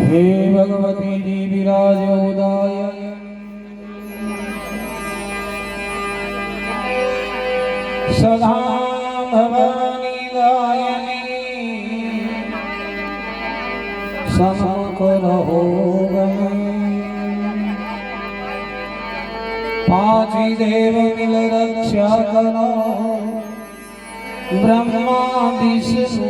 हे भगवती जी विराजोदाय सदा भवानी गायनी सन्मुख रहो पांची देव मिल रक्षा करो ब्रह्मा विष्णु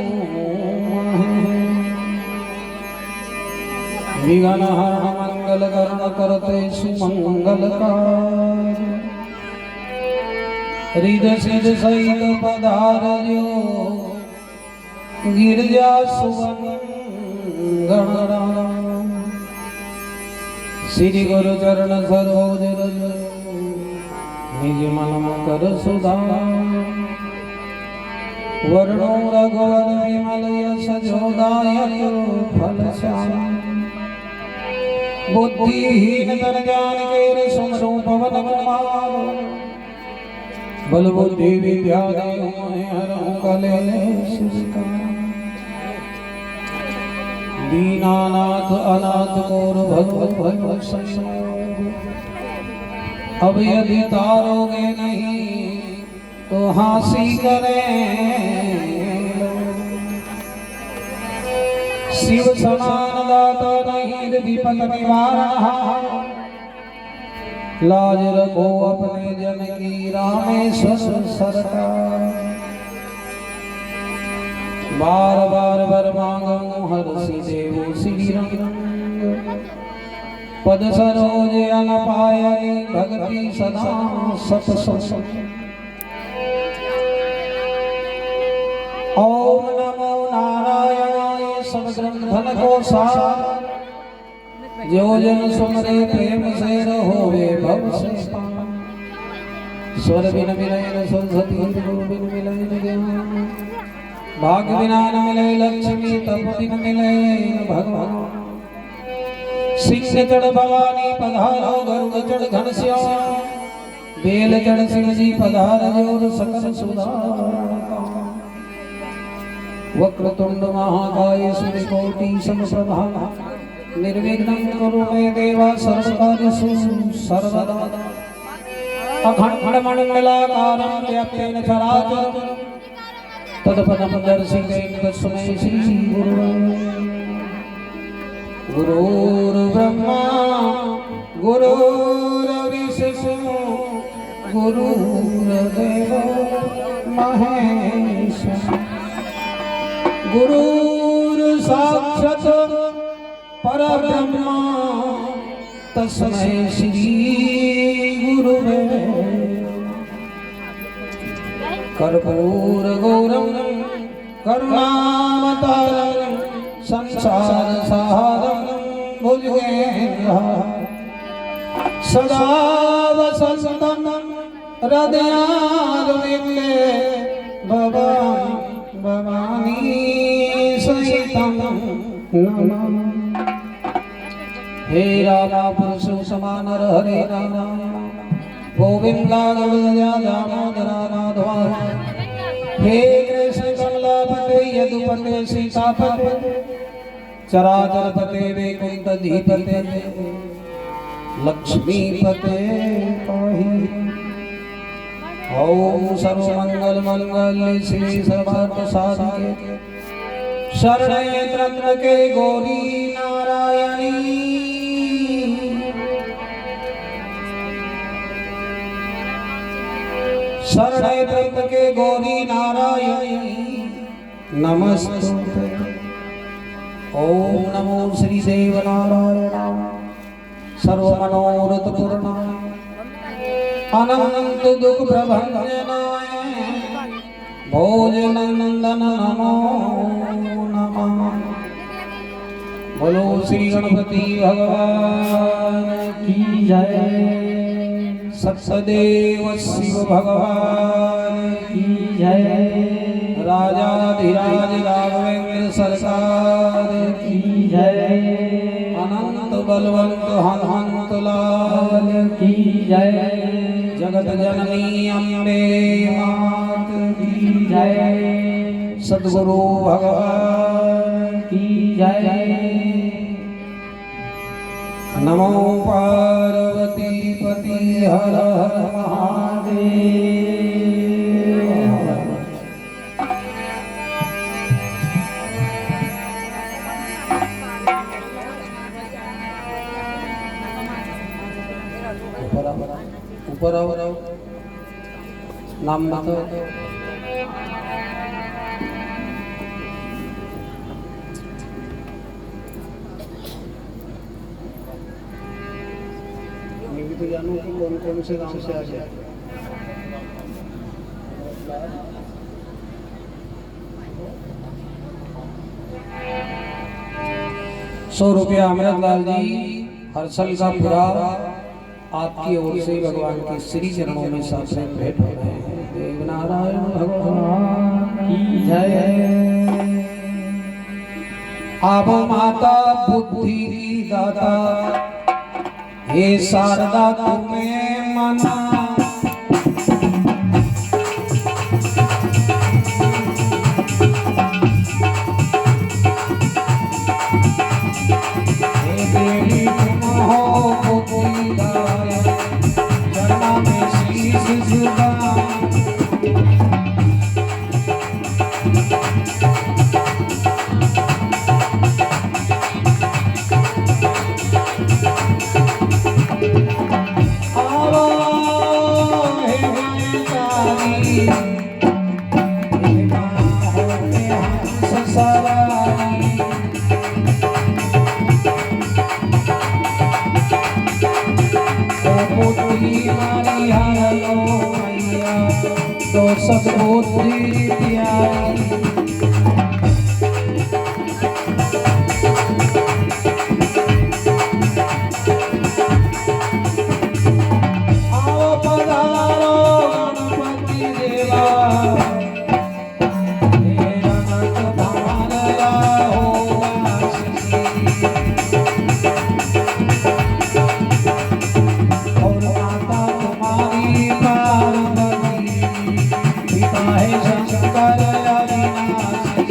विघ्न हरण मंगल करण करते सुमंगलकार हृदय सिद्ध सहित पधारजो गिरजा सुवन गणराम श्री गुरु चरण सरोज रज निज मन कर सुधाम वर्णो रघुवर विमल यश जोदायक फल श्याम बुद्धिहीन तर जान के सुमरो पवन कुमार बल बुद्धि विद्या हरहु कलेश दीनानाथ अनाथ कोर भव अब यदि तारोगे नहीं तो हांसी करें शिव समान दाता नहीं विपद निवारण लाज रखो अपने जन की रामेश्वर सरकार बार बार वर मांगो हर सी देवो श्री रंग पद सरोज अन पायनी भक्ति सदा सत ओम नमो नारायणाय सब ग्रंथन को सार जो जन सुमरे प्रेम से रहोगे भव से स्वर बिन मिलय सरस्वती गुरु बिन मिलय ज्ञान भाग्य बिना न मिले लक्ष्मी तप बिन मिले भगवान सिंह चढ़ भवानी पधारो गरुड़ चढ़ घनश्याम बेल चढ़ सिंह जी पधार जोर सकल सुधारण वक्रतुंड महाकाय सूर्यकोटि समप्रभा निर्विघ्नं कुरु मे देव सर्वकार्येषु सर्वदा अखण्डमण्डलाकारं व्याप्तेन चराचरं तत्पदं दर्शितेन तस्मै श्री गुरुर्ब्रह्मा गुरुर्विष्णु गुरुर्देवो महेश्वरः गुरुर् साक्षात् परब्रह्म तस्मै श्री गुरुवे कर्पूर गौरम करुणावतारम संसार सारम भुजगेन्द्र सदा वसंतम हृदयारविंदे भवानी सहितं नमः हे राधा पुरुषोत्तम नर हरे राम गोविंदा दामोदर राधा हे कृष्ण कमलापते यदुपते सीतापते चराचरपते वैकुंठधीपते लक्ष्मीपते पाहि ओम सर्वमंगल मंगल श्री सर्वार्थ साधके शरण्ये त्र्यंबके गौरी नारायणी शरण्ये त्र्यंबके गौरी नारायणी नमस्तुते ओम नमो श्री देव नारायण सर्वमनोरथ पूर्णाय अनंत दुख प्रभंजनाय भोजनंदन नमो नमः बोलो श्री गणपति भगवान की जय सत्सदेव शिव भगवान की जय राजाधिराज राघवेंद्र सरकार की जय बलवंत हनुमंत लाल की जय। जगत जननी अम्बे मात की जय। सद्गुरु भगवान की जय। नमो पार्वती पति हर हर महादेव। ऊपर आओ नाम बताओ। मैं भी तो जानूं कि कौन कौन से गांव से आ गया। 100 रुपया अमृतलाल जी हर्षल का पूरा आपकी ओर से भगवान के श्री चरणों में साक्षात भेंट हो रहे हैं। देवनारायण भगवान की जय। आप माता बुद्धि की दाता हे शारदा तुम्हें मना। हे देवी तुम हो बुद्धिदायक चरणों में शीश झुकाऊं। तो सद्बुद्धि प्यारी आओ पधारो गणपति देवा तेरा नट धार हो आशीष। और माता तुम्हारी पार्वती पिता है शंकर अविनाशी।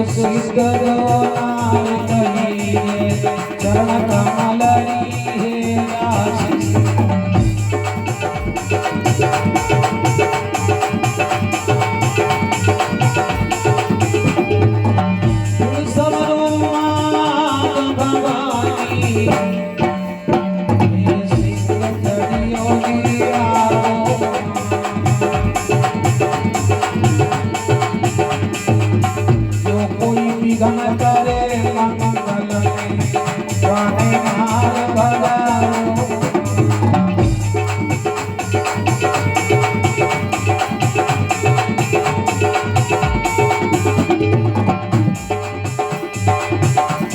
सिद्ध चरण कमल है आशीष। गण करे मंगल में गाने मार भगाओ।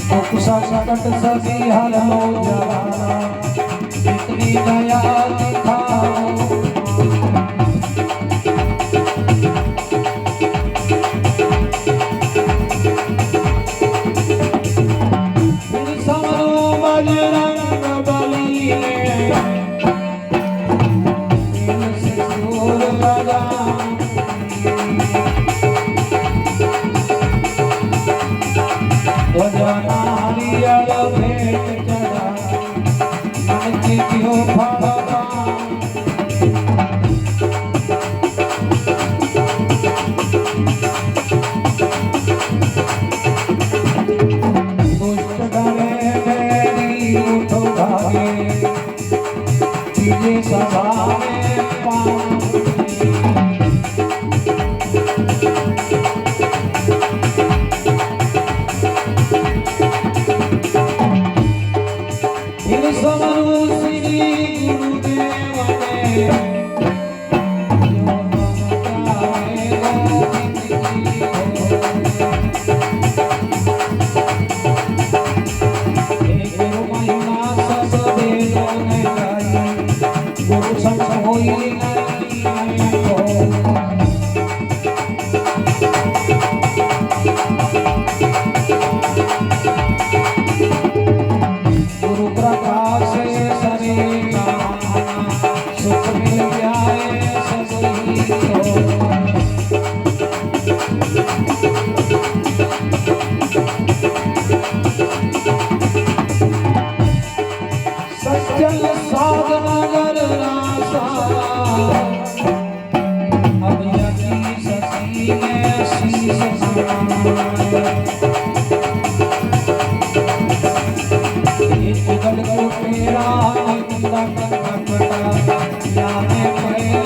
दुख संकट सभी हर हो जाना इतनी दया दिखाओ। गुरु संग होई नहीं सुख मिल जाए सभी को। सज्जन साधनगर रासा अब यकी ससी में शीश नमाए। एक गढ़ को तेरा निंदा कटा याने पहले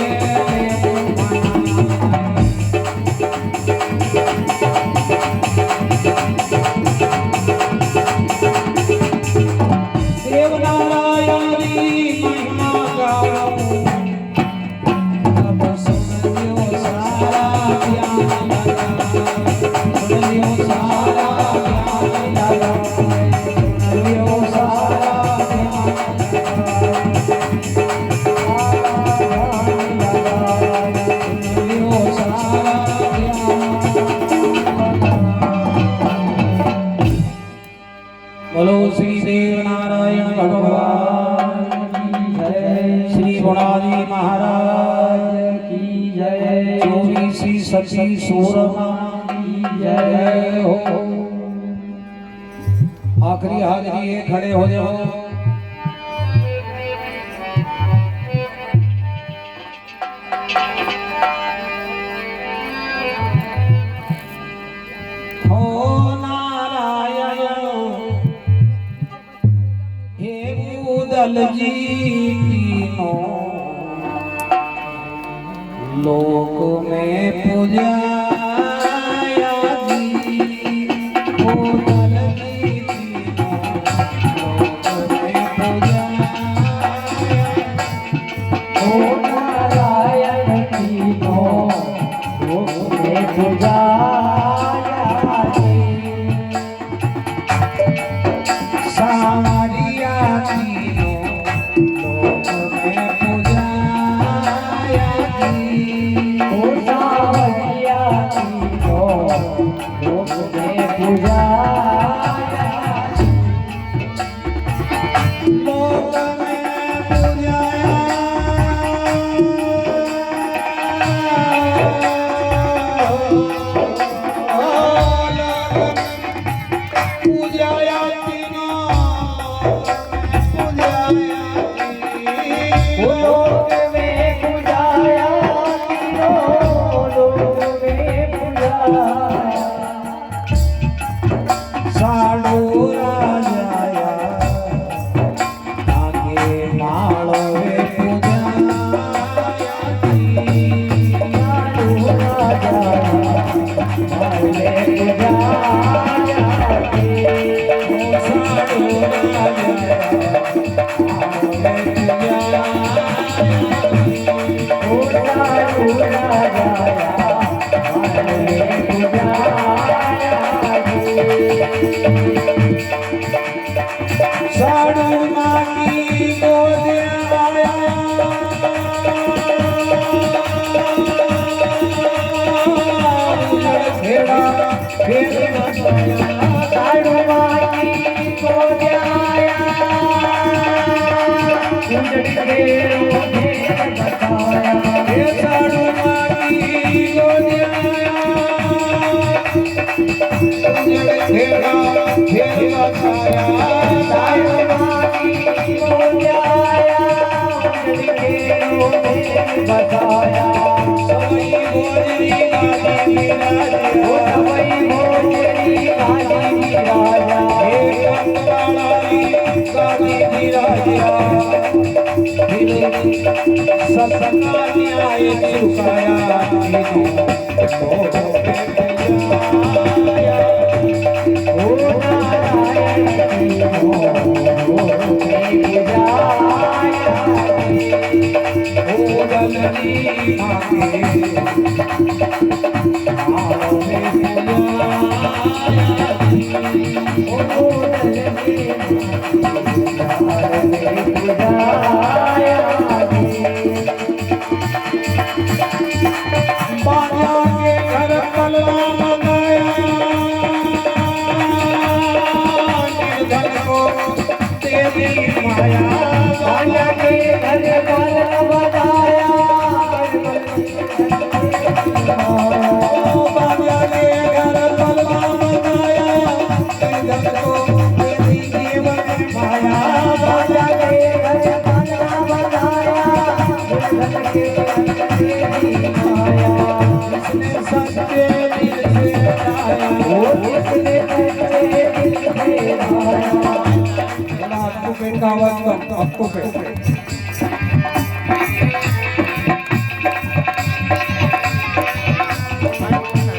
बोलो श्री देव नारायण भगवान की जय। श्री गुणाजी महाराज की जय। चौबीसी सची सूरमा की जय हो। आखिरी हाजरी है, खड़े हो जाओ। दल जी तीनों लोक में पूजाया जी। ओ दल जी तीनों लोक में पूजाया। ओ नारायण तीनों लोक में पूजाया जी। सारिया माया के घर धन के दिखाया जिसने सच्चे दिल से गाया ओ जिसने सच्चे दिल से गाया आपको पेट का आवाज कम आपको पेट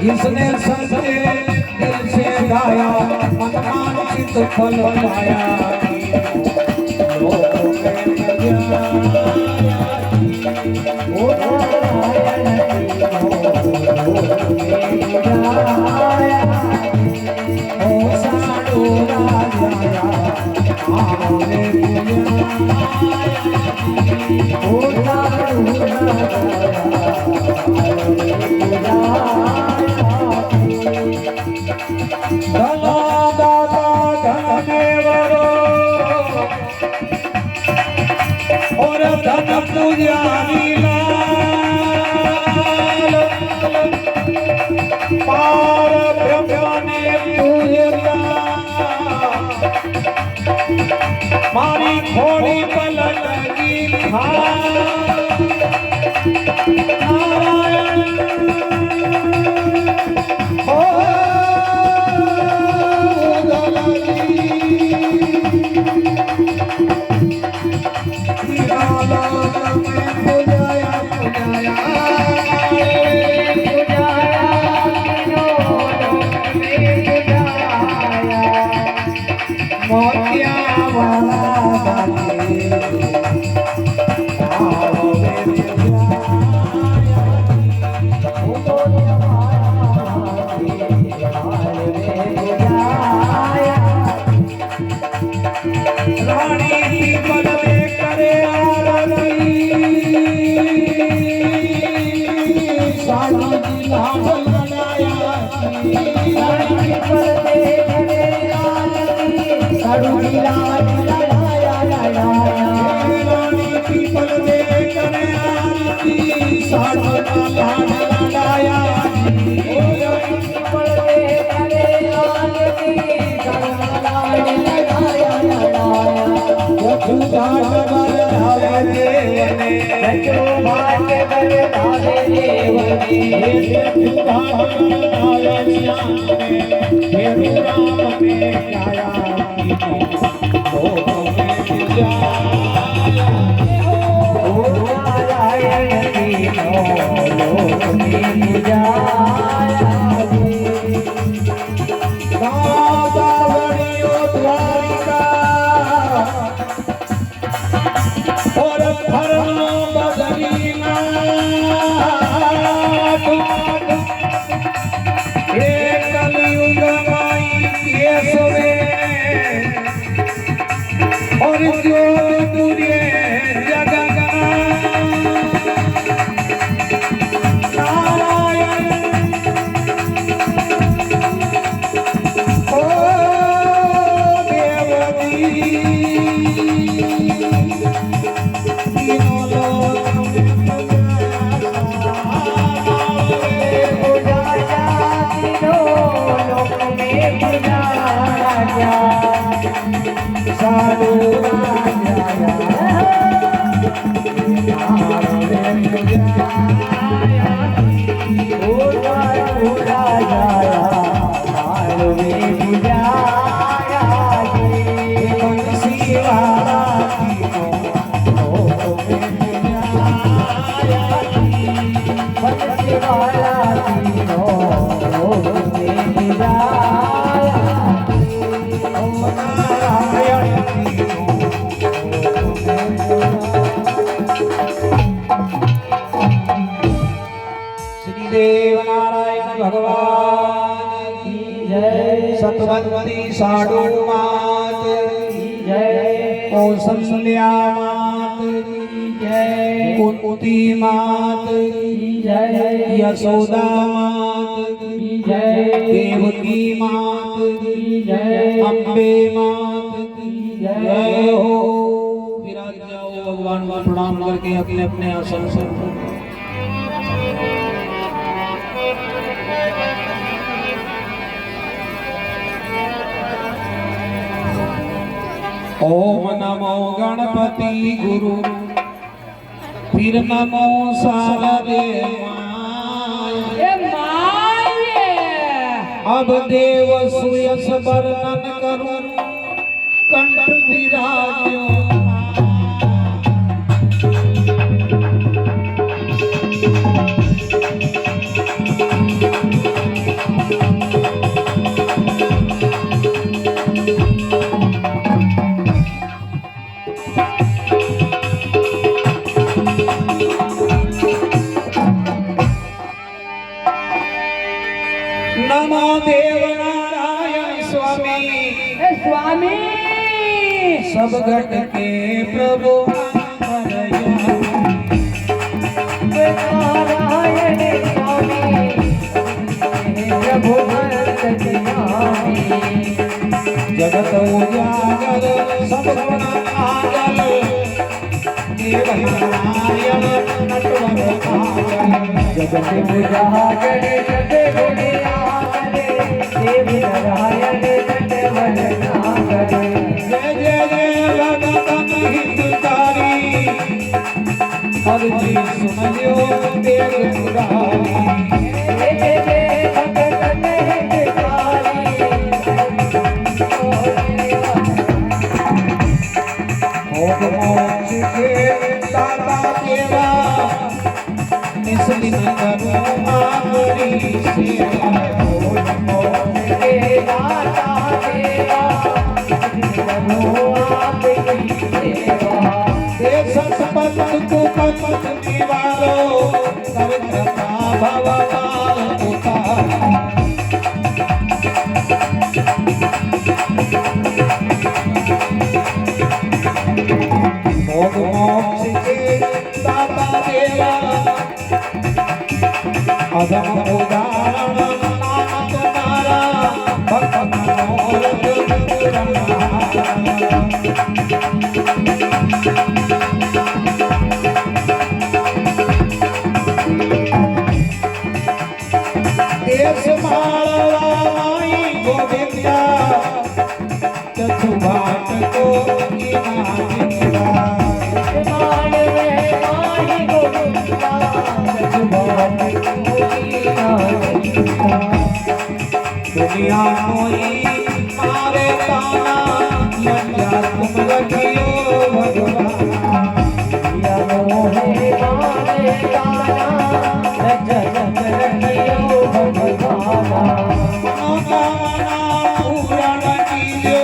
जिसने सच्चे दिल से गाया मनमानित फल पाया लोगों में जाया ओ नारायण की गाया ओ साधु राजा आवे ओ साधु धना दाता धन देवरो और धन पुजारी लाल पार ब्रह्म ने पूजता मारी घोड़ी पलट की नारायण हो मोतिया वाला रानी पीपल में करे आरती साड़ी की लाभ लगाया रानी पीपल में करे आरती साड़ी की लाभ लगाया रानी पीपल में करे आरती साड़ी का लाभ लगाया पीपल में करे आरती साड़ी का लाभ लगाया भाग्य बल धावे और धर्म बदलीना एक कलयुग माई केस में और जो तुझे जगना नारायण ओ देवदी साधु देव नारायण भगवान की जय। सतवंती साधु मात की जय। कौसल्या मात की जय। कुंती मात की जय। यशोदा मात की जय। देवकी मात की जय। अम्बे मात की जय हो। विराज जाओ भगवान को प्रणाम करके अपने अपने आसन से। ओम नमो गणपति गुरु वीर नमो शारदे माय अब देव सुयस वर्णन करूं कंठ विराजो नमो देव नारायण स्वामी सब घट के प्रभु नारायण स्वामी प्रभु जगत उजागर सब गुण आगल देव नारायण नटवर आगल जगत उजागर सब गुण देव नारायण नटवर आगल जय जय जय भगतन हितकारी हर जी सुन लियो देव पुरारी जय जय भगतन हितकारी भोग मोक्ष के दाता देवा इस दिन करूं आखरी सेवा भोग मोक्ष के दाता देवा करो आपकी सेवा देश संपत्ति को पत निवारो पवित्र भगवान उतार भोग मोक्ष के दाता देवा अधम उदाहरण नाम तुम्हारा भक्त मनोरथ देश मालवा माई गोविंदा चतु बाट को कीना मानवे माही गोविंदा जगवान दुनिया मोही मारे ताना लज्जा तुम रखियो भगवान या मोहे मारे ताना जगत रखियो भगवाना मनोकामना पूर्ण कीजियो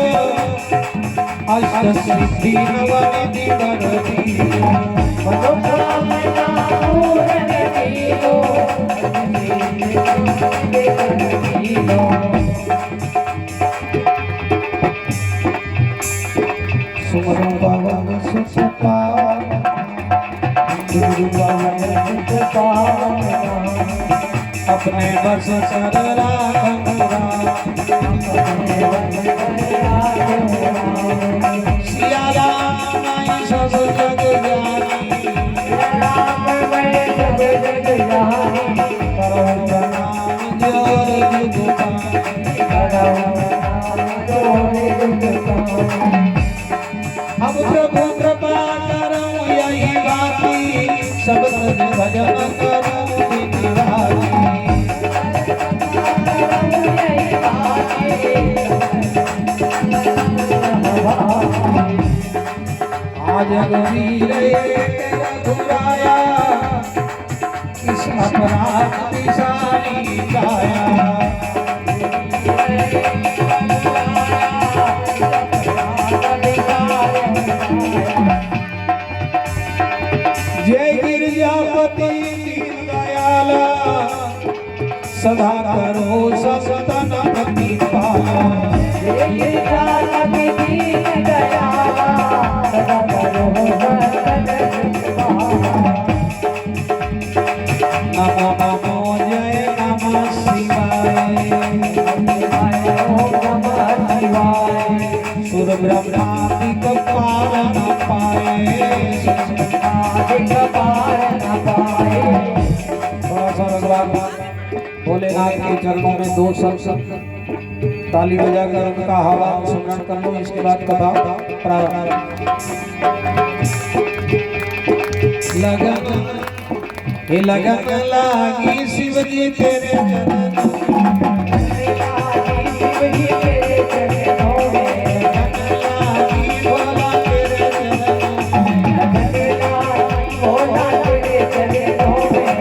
अष्ट सिद्धि नवनिधि कर दियो मनोकामना पूर्ण कीजियो सुमरो बाबा सुसपा गुरु बाबा अपने बस सरला कंगरा सिया राम नाई सब जग जानी राम मैं सब जग जानी करम नाम जोर जुगपानी अब प्रभु कृपा करो यही बाकी सब भजन करो निराती आज गवीर रघुराया इस अपराध पिसानी गाया जय गिरजापति दीन दयाला सदा करो सतन प्रतिपाला नमो नमो जय नमः शिवाय सुर ब्रह्मादिक पालन पाए थोड़ा सा रघुराम भोलेनाथ के चरणों में दो सब ताली बजाकर उनका आह्वान सुमरण कर लो। इसके बाद कथा प्रारंभ। लगन हे लगन लागी शिव जी तेरे चरण शिवजी तेरे चरणों में लागी भोला तेरे चरण भोला तेरे चरणों में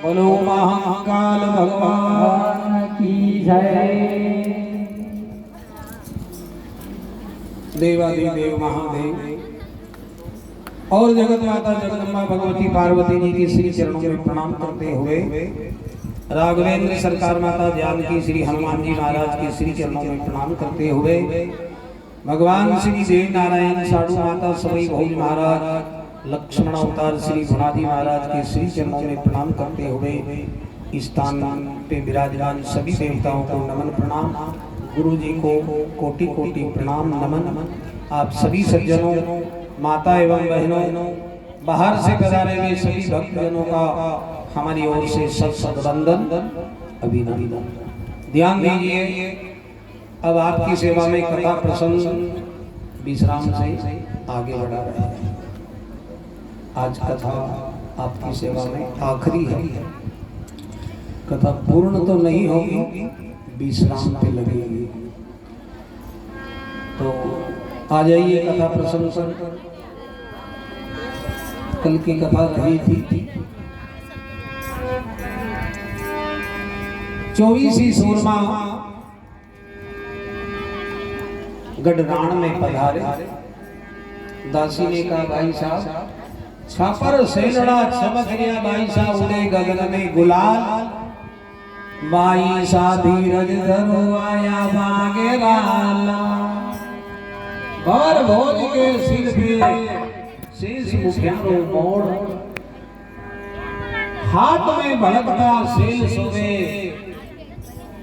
बोलो महाकाल भगवान की जय। देवाधिदेव महादेव और जगत माता जगदम्बा भगवती पार्वती जी की श्री चरणों में प्रणाम करते हुए राघवेंद्र सरकार माता जानकी श्री हनुमान जी महाराज के श्री चरणों में प्रणाम करते हुए भगवान श्री देव नारायण साधु माता सवई भोज महाराज लक्ष्मण अवतार श्री भुनादी महाराज के श्री चरणों में प्रणाम करते हुए इस स्थान पे विराजमान सभी देवताओं को नमन प्रणाम। गुरु जी को कोटि कोटि प्रणाम नमन। आप सभी सज्जनों माता एवं बहनों बाहर से पधारे हुए सभी भक्तजनों का हमारी ओर से सत वंदन अभिनंदन। ध्यान दीजिए, अब आपकी सेवा में कथा प्रसंग विश्राम से आगे बढ़ा रहे हैं। आज कथा आपकी सेवा में आखिरी है। कथा पूर्ण तो नहीं होगी, विश्राम पे लगेगी। तो आ जाइए कथा प्रसंग पर। कल की कथा रही थी 24 सूरमा गढ़राण में पधारे। दासी ने कहा, भाई साहब छापर सेलड़ा चमक गया, भाई साहब उड़े गगन में गुलाल। बाई सा धीरज धरो आया मांगे लाला। भवर भोज के सिर पे शेष मुखियारो मोड़। हाथ में भड़कता सेल सोवे,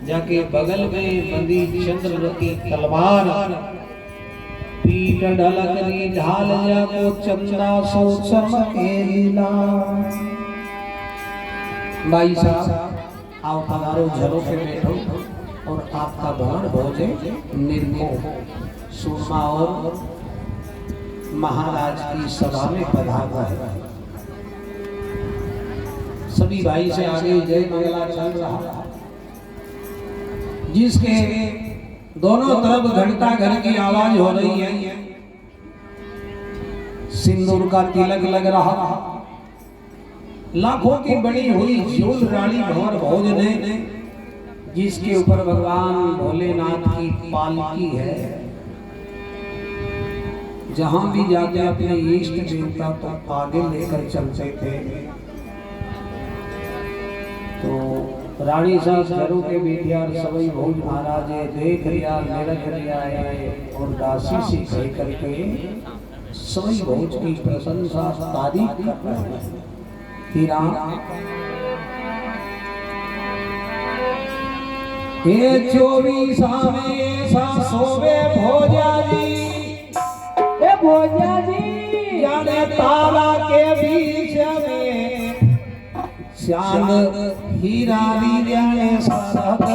जाके बगल में बंदी चंद्र की तलवार। पीठ ढलकनी ढाल जाको चंदा सो चमके लीला। भाई साहब आओ पधारो झरों पे बैठो और आपका भवन भोजे निर्मोह सुरमा और महाराज की सभा में पधारा है। सभी भाई से आगे जय मंगला चल रहा, जिसके दोनों तरफ घंटा घर की आवाज हो रही है, सिंदूर का तिलक लग रहा, लाखों की बनी हुई झूल रानी भंवर भोज ने, जिसके ऊपर भगवान भोलेनाथ की पालकी है, जहां भी जाते अपने इष्ट देवता को आगे लेकर चलते थे। तो रानी साहब घरों के बेटियार सवई भोज महाराज देख रिया निरख रिया है और दासी से कह करके सवई भोज की प्रशंसा तारीफ कर रहे हैं। हीरा ये 24 में सा सोवे भोजा जी, ए भोजा जी जाने तारा के बीच में चांद हीरा दी जाने सारा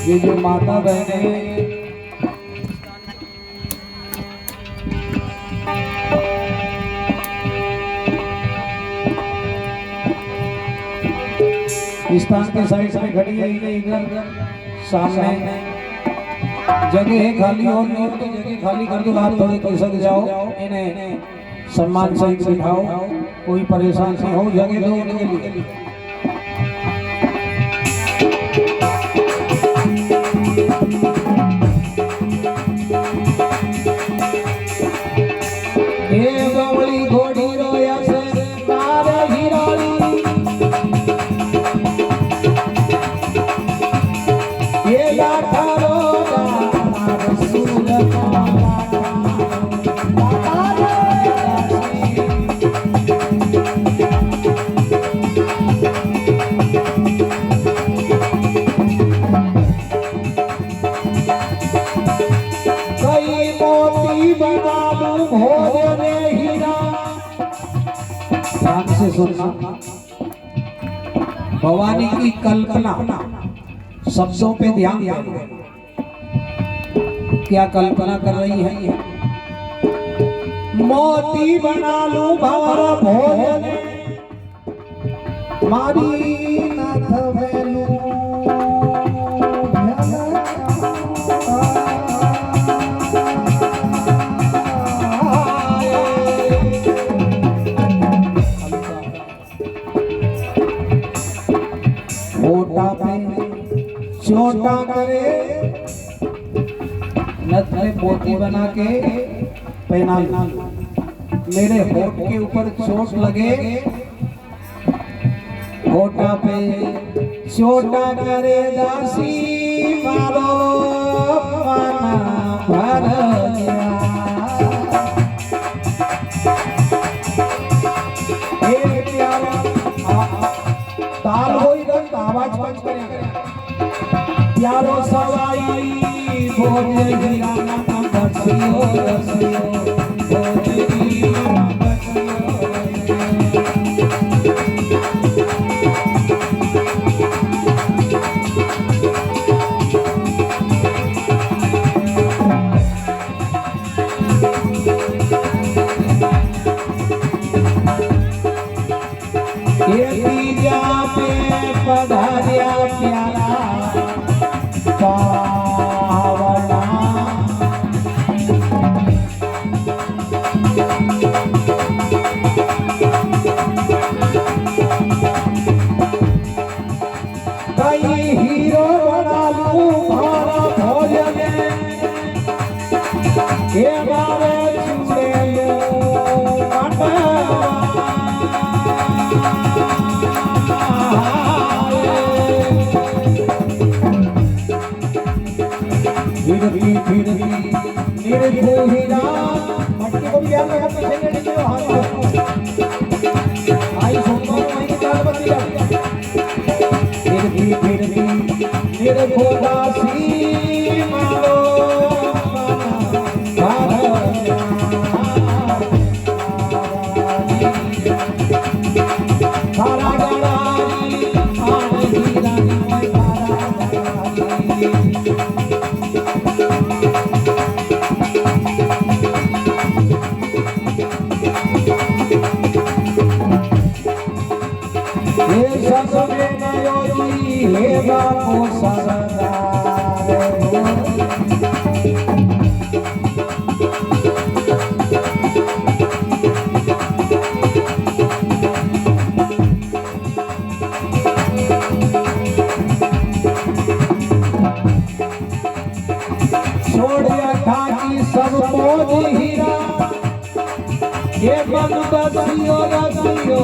ये जो माता बहने स्थान के साइड में खड़ी है, इधर सामने जगह है खाली, और नहीं तो जगह खाली कर दो, आप थोड़े खिसक जाओ, इन्हें सम्मान सहित बिठाओ, कोई परेशान नहीं हो, जगह दो उनके लिए। से सुनना, भवानी की कल्पना शब्दों पे ध्यान देना, क्या कल्पना कर रही है। मोती बना लू भंवर भोज मारी नाथ वेलू, छोटा करे नथ में मोती बना के पहना लूं, मेरे होठ के ऊपर चोट लगे, होठा पे छोटा करे दासी मारो पाना भर गया। ताल हो इधर आवाज पंच करें, प्यारो सवाई भोज हीरा नाम बसियो रसियो, भोज हीरा नाम बसियो ये तीजा पे पधारिया प्यारा पावना, फिरती निरखो हीरा मटकी को भी ध्यान रखो पीछे के नीचे हाथ रखो आई सोमवार महीने चार बत्ती फिरती फिरती निरखो दासी मारो सारा गणारी आन हीरा हे ससुरे नयोजी हे बापो सरदार छोड़िया ठाकी सब मोज हीरा ये मन बसियो रसियो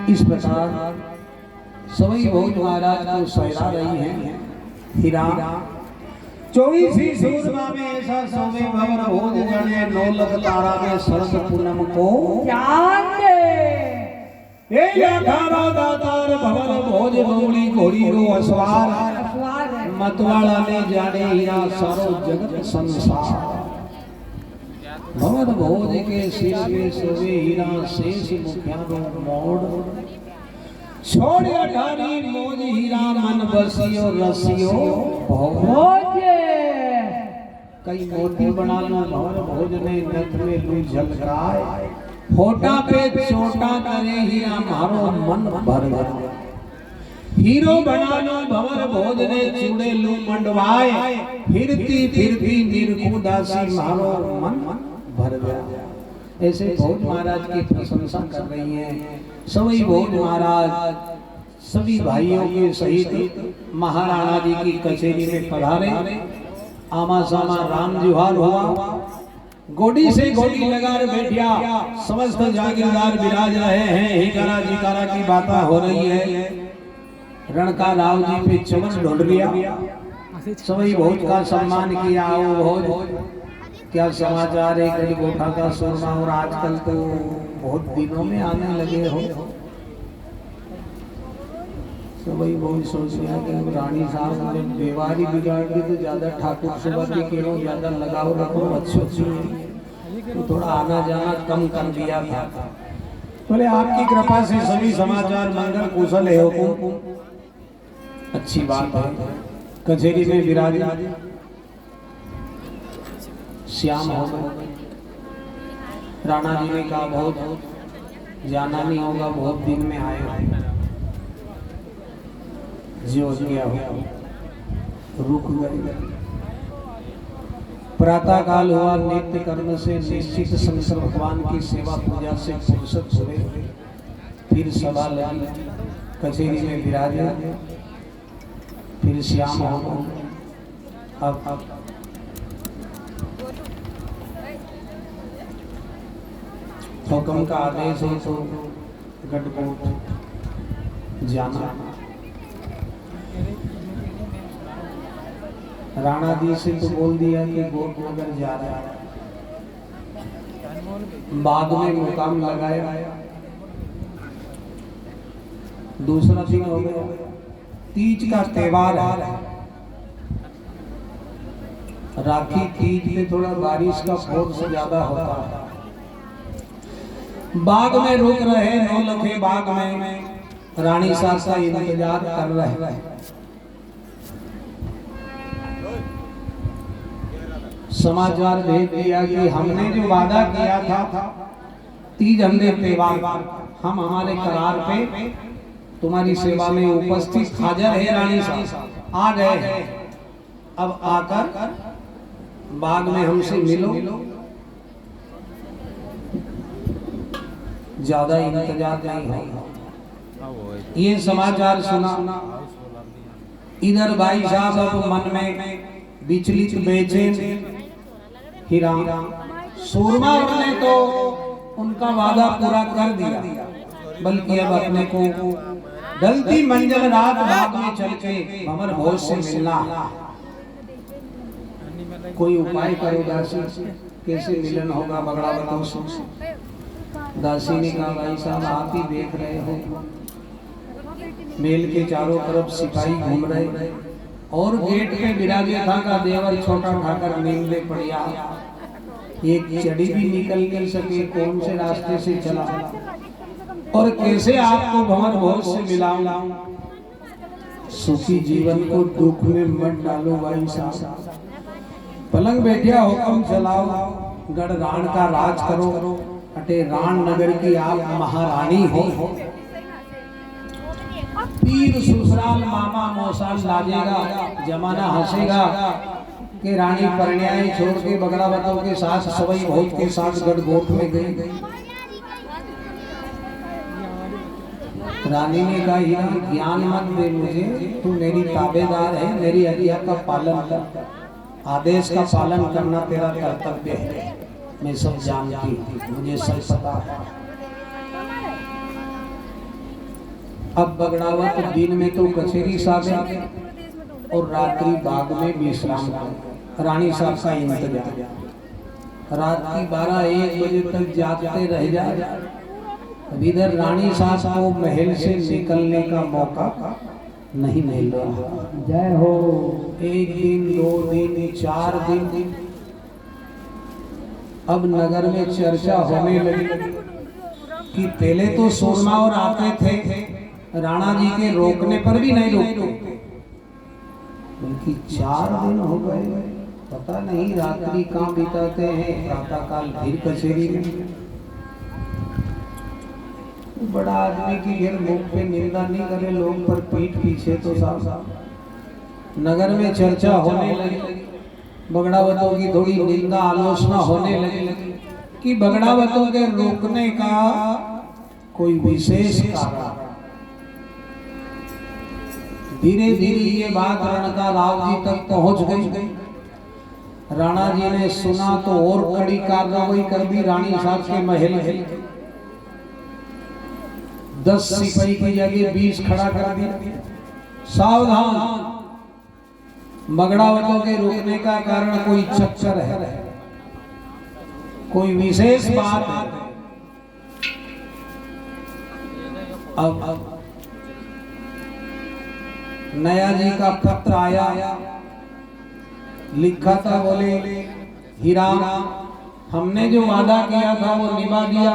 इस प्रकार सवई भोज महाराज को सहरा रही है हीरा 24 सूरमा में ऐसा सोवे भवर भोज जड़े 9 लख तारा में शरद पूनम को ये अठारा दातार भवर भोज बउली घोड़ी रो असवार मतवाला ने जाने हीरा सारो जगत संसार भवर भोज के सिर में सोवे हीरा शेष मुखिया मोड़ छोड़ अठारी मोज हीरा मन बसियो रसियो भोज कई मोती बना लो भवर भोज ने नथ में लू झलकाए फोटा पे चोटा करे हीरा मारो मन भर हीरो बना लो भवर भोज ने चूड़े लू मंडवाए फिरती फिरती निरखो दासी मारो मन भर गया। ऐसे भोज महाराज की प्रशंसा कर रही हैं सभी भोज महाराज सभी भाइयों के सहित महाराणा जी की कचेरी में पधारे आमा सामा राम जुहार हुआ गोडी से गोडी लगा बैठिया समस्त जागीरदार विराज रहे हैं हिकारा जिकारा की बातें हो रही है रणका राव जी पे चमन ढूंढ लिया सभी भोज का सम्मान किया आओ भोज क्या समाचार है गढ़गोठा का सुरमा और आजकल तो बहुत दिनों में आने लगे हो तो भाई बहुत सोच रहा कि रानी साहब ने बेवारी बिगाड़ दी तो ज्यादा ठाकुर सुबह क्यों ज्यादा लगाव रखो अच्छी तो थोड़ा आना जाना कम कर दिया था बोले आपकी कृपा से सभी समाचार मंगल कुशल है हुकुम अच्छी बात है कचेरी में विराज श्याम हो गए राणा जी ने कहा बहुत जाना नहीं होगा बहुत दिन में आए हो जो गया हो रुक गए प्रातः काल हुआ नित्य कर्म से निश्चित शंकर भगवान की सेवा पूजा से फुर्सत हुए फिर सभा लगी कचेरी में विराजे फिर श्याम हो अब हुक्म का आदेश हो तो गढ़कोट जाना राणा जी से तो बोल दिया कि गोप नगर जा रहा है बाद में मुकाम लगाया दूसरा दिन हो गया तीज का त्योहार है राखी तीज में थोड़ा बारिश का फोर्स ज्यादा होता है बाग में रुक रहे 9 लखे बाग में रानी साहब का इंतजार कर रहे हैं समाचार भेज दिया कि हमने जो वादा किया था तीज हमने त्योहार हम हमारे करार पे तुम्हारी सेवा में उपस्थित हाजिर है रानी साहब आ गए हैं अब आकर बाग में हमसे मिलो ज्यादा इंतजार नहीं होगा। ये समाचार सुना, इधर भाई साहब अब मन में विचलित बेचैन, हीराम सूरमा ने तो उनका वादा पूरा कर दिया, बल्कि अब अपने को ढलती मंजिल रात बाग में चल के भंवर भोज से मिलना। कोई उपाय करो दासी, कैसे मिलन होगा बगड़ा बताओ से। दासी ने कहा भाई साहब आप ही देख रहे हो, मेल के चारों तरफ सिपाही घूम रहे और गेट पे विराजे था का देवर छोटा खाकर नींद में पड़िया। एक चढ़ी भी निकल नहीं सके, कौन से रास्ते से चला और कैसे आपको भंवर भोज से मिलाऊं। सुखी जीवन को दुख में मत डालो भाई साहब, पलंग बैठिया हुक्म चलाओ, गढ़ राण का राज करो, अटे राण नगर की आप महारानी हो। पीर ससुराल मामा मौसाल लाजेगा, जमाना हंसेगा कि रानी परिण्याई छोड़ के बगड़ावतों के साथ सवई भोज के साथ गढ़गोट में गई। रानी ने कहा ज्ञान मत दे मुझे, तू मेरी ताबेदार है, मेरी आज्ञा का पालन कर, आदेश का पालन करना तेरा कर्तव्य है। मैं सब जानती हूँ, मुझे सब पता है। अब बगड़ावत दिन में तो कचेरी साधे और रात्रि बाग में विश्राम कर, रानी साहब का इंतजार। रात की 12-1 बजे तक जागते रह जाए। अब इधर रानी साहब को महल से निकलने का मौका नहीं मिल रहा। जय हो। 1 दिन 2 दिन 4 दिन अब नगर में चर्चा होने लगी कि पहले तो सूरमा और आते थे, राणा जी के रोकने पर भी नहीं रोकते, बल्कि 4 दिन हो गए, पता नहीं रात्रि कहाँ बिताते हैं, प्रातः काल फिर कचेरी में। बड़ा आदमी की घर मुख पे निंदा नहीं करे लोग, पर पीठ पीछे तो साफ। नगर में चर्चा होने लगी, बगड़ावतों की थोड़ी निंदा आलोचना होने लगी कि बगड़ावतों के रोकने का कोई विशेष कारण। धीरे धीरे ये बात रणका राव जी तक पहुंच गई। राणा जी ने सुना तो और कड़ी कार्रवाई कर दी रानी साहब के महल में। 10 सिपाही की जगह 20 खड़ा कर दिया। सावधान, बगड़ावतों के रुकने का कारण कोई चक्कर है, कोई विशेष बात है। अब नया जी का पत्र आया, लिखा था, बोले हीराम हमने जो वादा किया था वो निभा दिया,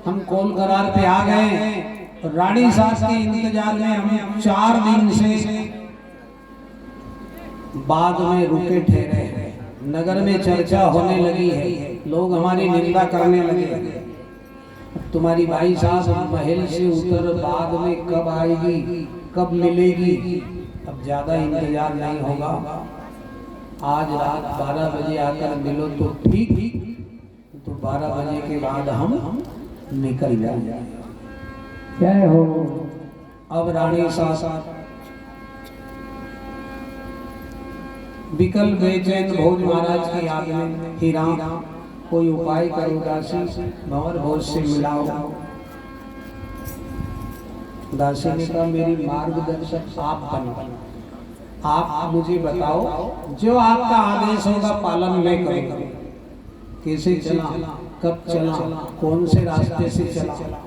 हम कोल करार पे आ गए। रानी साहब के इंतजार में हम 4 दिन से बाद में रुके ठहरे हैं। नगर में चर्चा होने लगी है, लोग हमारी निंदा करने लगे। तुम्हारी भाई साहब महल से उतर बाद में कब आएगी, कब मिलेगी, अब ज्यादा इंतजार नहीं होगा। आज रात 12 बजे आकर मिलो तो ठीक, तो 12 बजे के बाद हम निकल जाएंगे। जय हो। अब रानी साहब विकल बेचैन भोज महाराज की याद में, हीराम कोई उपाय करो दासी, भंवर भोज से मिलाओ। दासी ने कहा मेरी मार्गदर्शक आप बनो, आप मुझे बताओ, जो आपका आदेश होगा पालन मैं करूंगा। कैसे चला, कब चला, कौन से रास्ते से चला।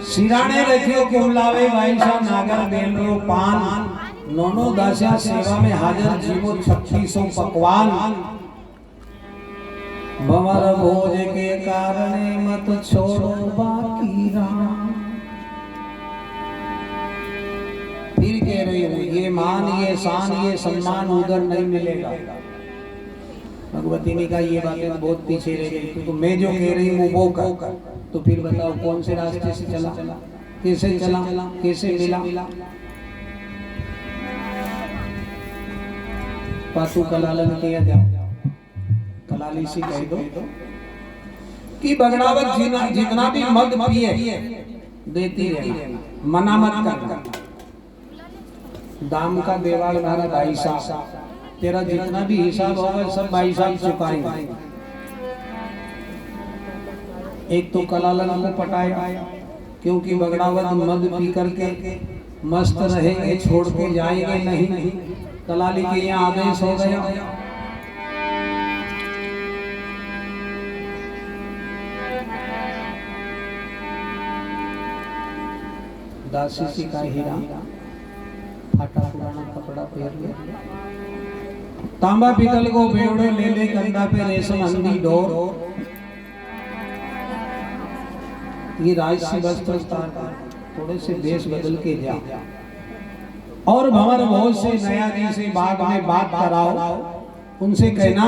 सिराने रखियो कुमलावे वाइसा नागर बेलरो पान, नोनो दासिया सेवा में हाजिर जीवो 3600 पकवान। भंवर भोज के कारणे मत छोड़ो बाकी राम। फिर कह रही हूँ ये मान, ये शान, ये सम्मान उधर नहीं मिलेगा। भगवती ने कहा ये बातें बहुत पीछे रह गई, तो मैं जो कह रही हूँ वो कर। तो फिर बताओ कौन से रास्ते से चला। कैसे चला, कैसे मिला। पातू कलालन किया जाओ, कलाली सी कह दो कि बगड़ावत जितना भी मद पिए देती रहना, मना मत करना। दाम का देवाल मेरा भाई साहब, तेरा जितना भी हिसाब होगा सब भाई साहब चुकाएंगे। एक तो कलालन को पटाया, क्योंकि बगड़ावत मद पी करके मस्त रहेंगे, छोड़ के जाएंगे नहीं। कलाली के यहाँ आदेश हो गया, दासी सी का हीरा फाटा पुराना कपड़ा पहन ले, तांबा पीतल को बेवड़े ले ले, कंधा पे रेशम हंदी डोर, ये राजसी वस्त्र उतार कर थोड़े से देश बदल के जा, और भंवर भोज से नया जी से बाग में बात कराओ। उनसे कहना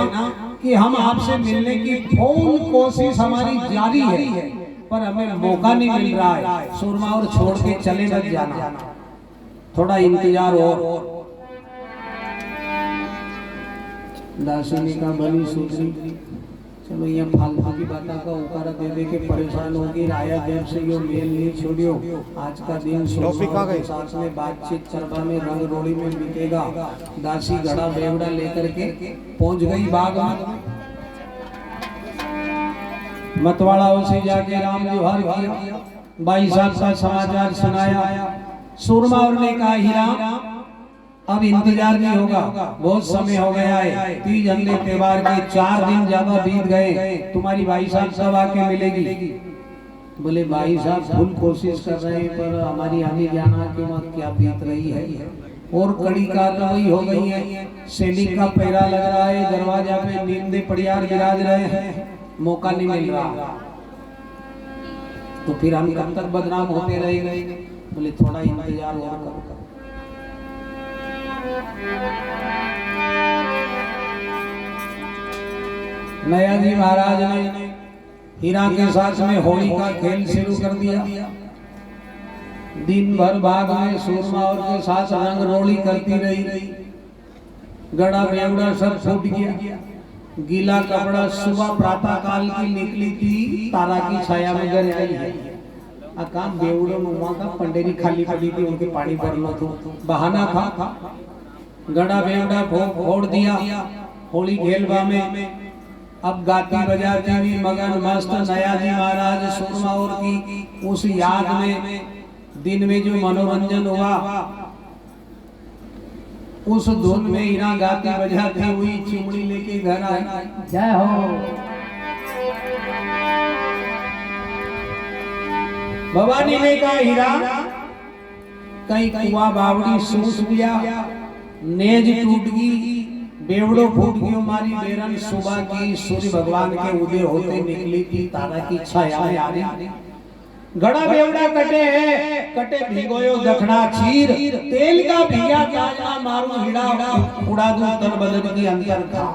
कि हम आपसे मिलने की फोन कोशिश हमारी जारी है, पर हमें मौका नहीं मिल रहा है। सुरमा और छोड़ के चले मत जाना, थोड़ा इंतजार और। दासिनी का बनी सुधरी, चलो ये फालतू की बात का उकारा दे दे के परेशान होगी। राया देव से यो मेल नहीं छोड़ियो, आज का दिन सुरमा के साथ में बातचीत चरबा में रंग रोड़ी में बीतेगा। दासी घड़ा बेवड़ा लेकर के पहुंच गई बाग में। मतवाड़ाओं से जाके राम जोहार किया, भाई साहब का समाचार सुनाया। सुरमा और ने कहा हीरा अब इंतजार नहीं होगा, बहुत समय हो गया है। तीज अंडे त्योहार के 4 दिन ज्यादा बीत गए, तुम्हारी भाई साहब सब आके मिलेगी। बोले भाई साहब फुल कोशिश कर रहे हैं, पर हमारी आने जाना की मत क्या बीत रही है, और कड़ी कार्रवाई हो गई है। सैनिक का पैरा लग रहा है, दरवाजा पे नींदे पड़ियार विराज रहे हैं, मौका नहीं मिल रहा, तो फिर हम कब तक बदनाम होते रहेंगे। बोले थोड़ा इंतजार और करो। नया जी महाराज ने हीरा के साथ में होली का खेल शुरू कर दिया। दिन भर बाग में सुरमा और के साथ रंग रोली करती रही। गड़ा बेवड़ा सब फूट गया, गीला कपड़ा सुबह प्रातः काल की निकली थी, तारा की छाया में घर आई है। काम बेवड़ों मुआ का पंडेरी खाली पड़ी थी, उनके पानी भरना तो बहाना था। गड़ा बेवड़ा फोड़ दिया होली खेलवा में। अब गाती बजाती भी मगन मस्त नया जी महाराज सुरमा और की उस याद में, दिन में जो मनोरंजन हुआ उस धुन में हीरा गाती बजाती हुई चिमड़ी लेके घर आई। जय हो भवानी ने कहा हीरा कहीं कुआ बावड़ी सूख गया, नेज टूट गई, बेवड़ो फूट गई हमारी बेरन। सुबह की सूर्य भगवान के उदय होते निकली थी, तारा की छाया में आ रही। घड़ा बेवड़ा कटे भिगोयो दखना चीर, तेल का भिगा काजना मारू हिड़ा उड़ा दूं तन बदन की अंतर था।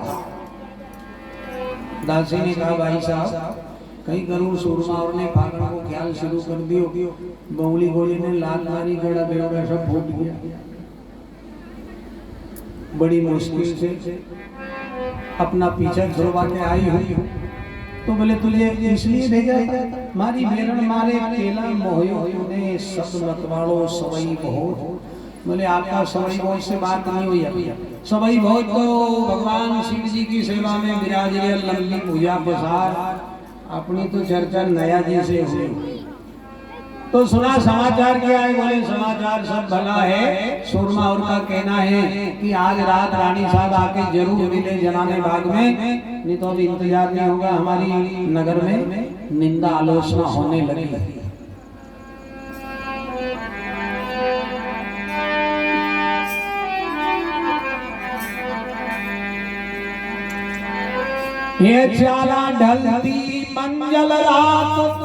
दासी ने कहा भाई साहब कहीं करूं सुरमा और ने फागण को ख्याल शुरू कर दियो। बहुली गोली ने लाल मारी, गड़ा बेवड़ा सब फूट गया। बड़ी मुश्किल से अपना पीछा छुड़वा के आई हुई। तो बोले तुझे इसलिए भेजा है, मारी बेरन मारे केला मोहयो ने सब मतवाड़ो सवई बहुत। बोले आपका सवई बहुत से बात नहीं हुई अभी। सवई बहुत तो भगवान शिव जी की सेवा में विराज रहे, लंबी पूजा प्रसार, अपनी तो चर्चा नया जी से हुई। तो सुना समाचार क्या है? बोले समाचार सब भला है। सुरमा और का कहना है कि आज रात रानी साहब आके जरूर मिले जनाने बाग में, नहीं तो अभी इंतजार नहीं होगा। हमारी नगर में निंदा आलोचना होने लगी। ये चाला ढलती मंगल रात,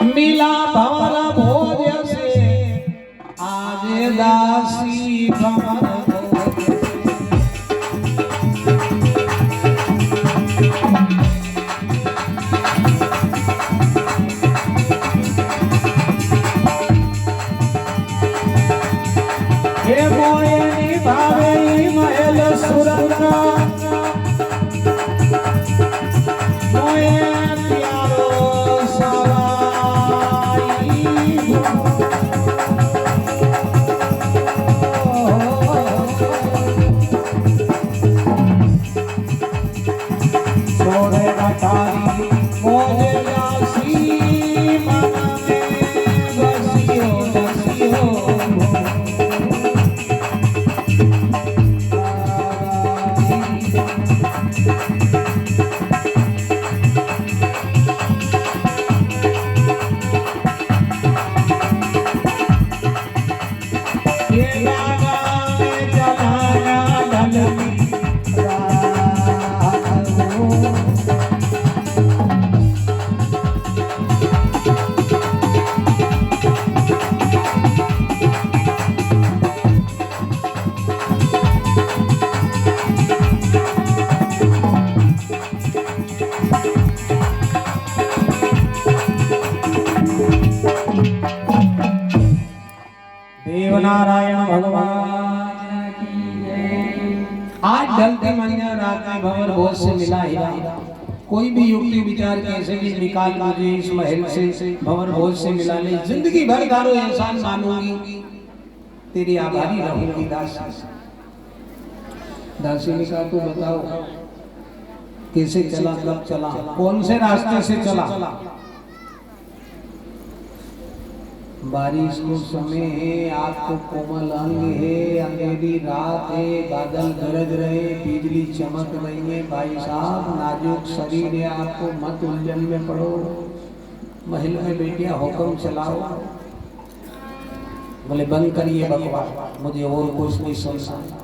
मिला भंवर भोज से आज दासी भंवर सुरंगा मोए प्यारो सवाई छोड़े बटारी मोजे लासी मन में बसियो बसियो देवनारायण भगवान की जय। आज ढलते मंझा रात में भंवर भोज से मिला हीरा, कोई भी युक्ति विचार कैसे भी निकाल मुझे इस महल से भंवर भोज से मिला ले, जिंदगी भर दारो एहसान मानूंगी, तेरी आभारी रहूंगी दासी। दासी ने कहा तू बताओ कैसे चला, कब चला, कौन से रास्ते से चला? बारिश को समय है, आपको कोमल अंग है, अंधेरी रात है, बादल गरज रहे, बिजली चमक रही है, भाई साहब नाजुक शरीर है, आपको मत उलझन में पड़ो, महल में बेटिया हुक्म चलाओ। बोले बंद करिए बकवास, मुझे और कुछ नहीं सुनना,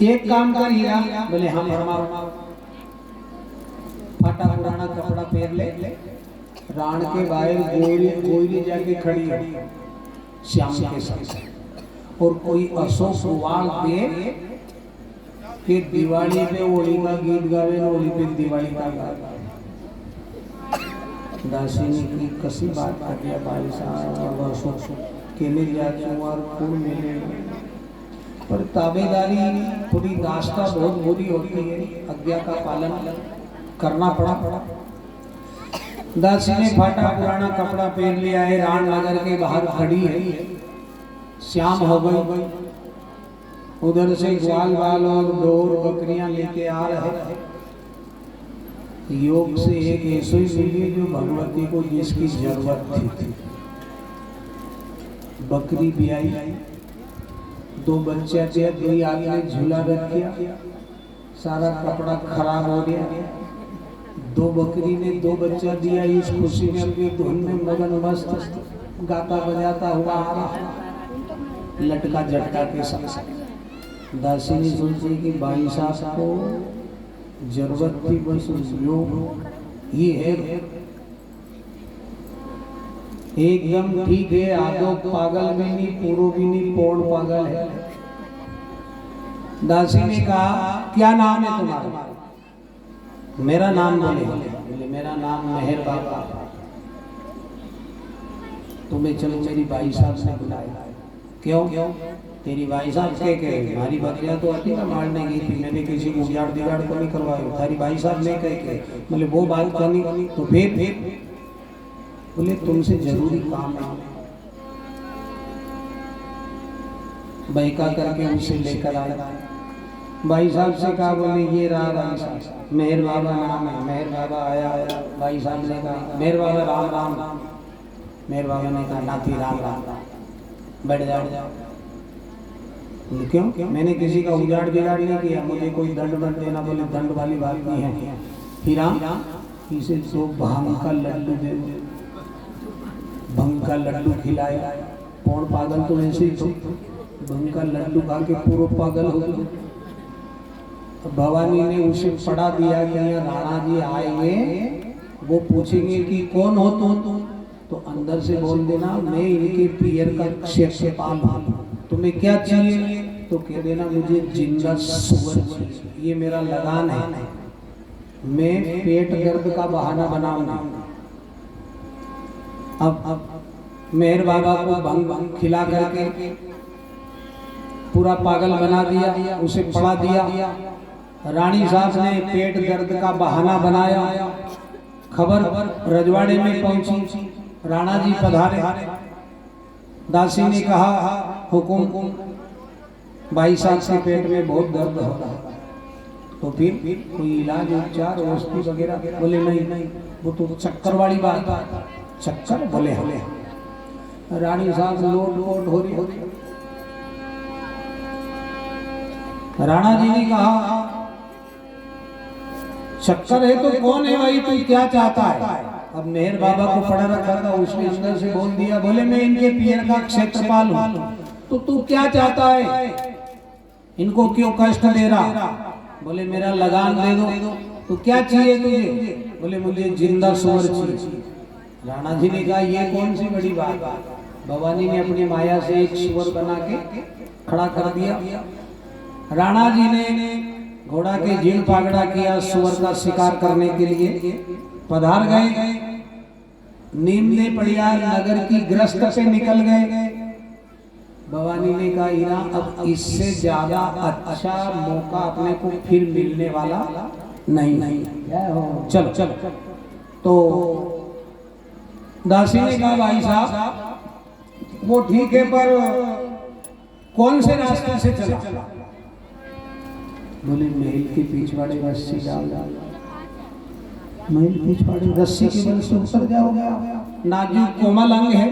एक काम करिए। बोले हम हमारा फटा पुराना कपड़ा पहन ले, राण के बाहर गोरी जाके खड़ी है श्याम के साथ, और कोई अशोक वाल दे कि दिवाली पे होली का गीत गावे, होली पे दिवाली का गावे। दासी ने की कसी बात कर दिया भाई साहब, अशोक केले जाते और फूल मिले, पर ताबेदारी थोड़ी दास्ता बहुत बुरी होती है, आज्ञा का पालन करना पड़ा। दासी ने फाटा पुराना कपड़ा पहन लिया है, राण नगर के बाहर खड़ी है, शाम हो गई, उधर से ग्वाल बाल और डोर बकरियां लेके आ रहे। योग से एक ऐसी मिली जो भगवती को जिसकी जरूरत थी, बकरी भी आई, दो बच्चे थे, दो आगे झूला रख दिया, सारा कपड़ा खराब हो गया। दो बकरी ने दो बच्चा दिया, इस खुशी में अपनी धुन में मगन मस्त गाता बजाता हुआ आ रहा, लटका झटका के साथ। दासी ने सोची कि भाई साहब को जरूरत थी, बस योग ये है, एकदम ठीक है, आधो पागल भी नहीं, पूरो भी नहीं, पौड़ पागल है। दासी ने कहा क्या नाम है तुम्हारा? मेरा नाम बोले, मेरा नाम मेहर बाबा। तुम्हें चलो मेरी भाई साहब से बुलाया। क्यों? तेरी भाई साहब के हमारी बकरियां तो आती ना मारने गई थी, मैंने किसी को उजाड़ दिगाड़ को नहीं करवाया, तारी भाई साहब ने कहे बोले वो बात करनी, तो फिर बोले तुमसे जरूरी काम है। बहका करके उसे लेकर आया, भाई साहब से कहा, बोले ये रहा भाई साहब, मेहर बाबा नाम है। मेहर बाबा आया, भाई साहब ने कहा मेहर बाबा राम राम। मेहर बाबा ने कहा नाती राम राम, बैठ जाओ। क्यों? मैंने किसी का उजाड़ बिगाड़ नहीं किया, मुझे कोई दंड मत देना। बोले दंड वाली बात नहीं है। हीराम इसे तो भांग का लड्डू दे, भंग का लड्डू खिलाया। कौन पागल तो ऐसे ही, तो भंग का लड्डू खा के पूरा पागल हो गया। तो भवानी ने उसे पढ़ा दिया कि यहाँ राणा जी आएंगे, वो पूछेंगे कि कौन हो तुम, तो अंदर से बोल देना मैं इनके पियर का क्षेत्रपाल हूँ, तुम्हें क्या चाहिए? तो कह देना मुझे जिंदा सुअर चाहिए, ये मेरा लगान है, मैं पेट दर्द का बहाना बनाऊंगा। अब मेहर बाबा को भंग खिला करके पूरा पागल बना दिया, उसे पड़ा दिया। रानी साहब ने पेट दर्द का बहाना बनाया। खबर रजवाड़े में पहुंची, राणा जी पधारे। दासी ने कहा, हुकुम, भाई साहब के पेट में बहुत दर्द हो रहा है, तो फिर कोई इलाज उपचार औषधि वगैरह? बोले नहीं, वो तो चक्कर वाली बात। चक्कर? बोले हले। रानी साहब लोट हो रही। राणा जी ने कहा, चक्कर है तो कौन है भाई, तू क्या चाहता है? अब मेहर बाबा को पड़ा रखा था, उसने अंदर से बोल दिया, बोले मैं इनके पियर का क्षेत्रपाल हूं, तो तू क्या चाहता है? इनको क्यों कष्ट दे रहा? बोले मेरा लगान दे दो। तो क्या चाहिए तुझे? बोले मुझे जिंदा सुअर चाहिए। राणा जी ने कहा, ये कौन सी बड़ी बात? भवानी ने अपनी माया से एक सुअर बना के खड़ा कर दिया। राणा जी ने घोड़ा के जीण पागड़ा किया, सुअर का शिकार करने के लिए पधार गए। नीमने पड़िया नगर की ग्रस्त पे निकल गए। भवानी ने कहा, हीरा अब इससे ज्यादा अच्छा मौका अपने को फिर मिलने वाला नहीं। चलो। तो दासी ने कहा, भाई साहब वो ठीक है, पर कौन से रास्ते से चला? बोले महल के पिछवाड़े रस्सी डाल। महल पिछवाड़े रस्सी के बल से उतर जाओगे, नाजुक कोमल अंग है।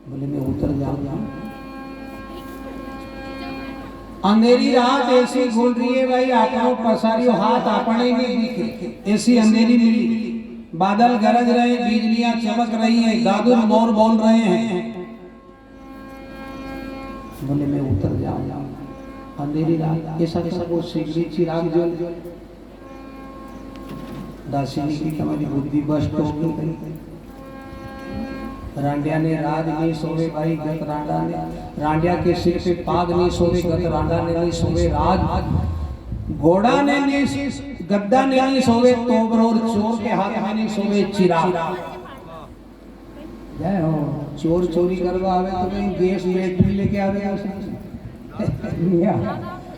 बोले मैं उतर जाऊंगा। अंधेरी रात ऐसी घुल रही है भाई, आपनो पसारियो हाथ आपने नहीं दिखे, ऐसी अंधेरी मिली। बादल गरज रहे, बिजलियां चमक रही हैं, दादुर मोर बोल रहे हैं। बोले मैं उतर जाऊंगा। अंधेरी रात ऐसा वो सिगरी चिराग जल। दासिनी की हमारी बुद्धि भ्रष्ट हो गई। रांडिया ने राज नहीं सोवे भाई, गत रांडा ने रांडिया के सिर पे पाग नहीं सोवे, गत रांडा ने नहीं सोवे राज। घोड़ा ने नहीं, गद्दा ने नहीं सोवे, तोबर और चोर के हाथ में नहीं सोवे चिराग। जय हो। चोर चोरी करवा आवे तो कहीं गैस बैटरी लेके आवे।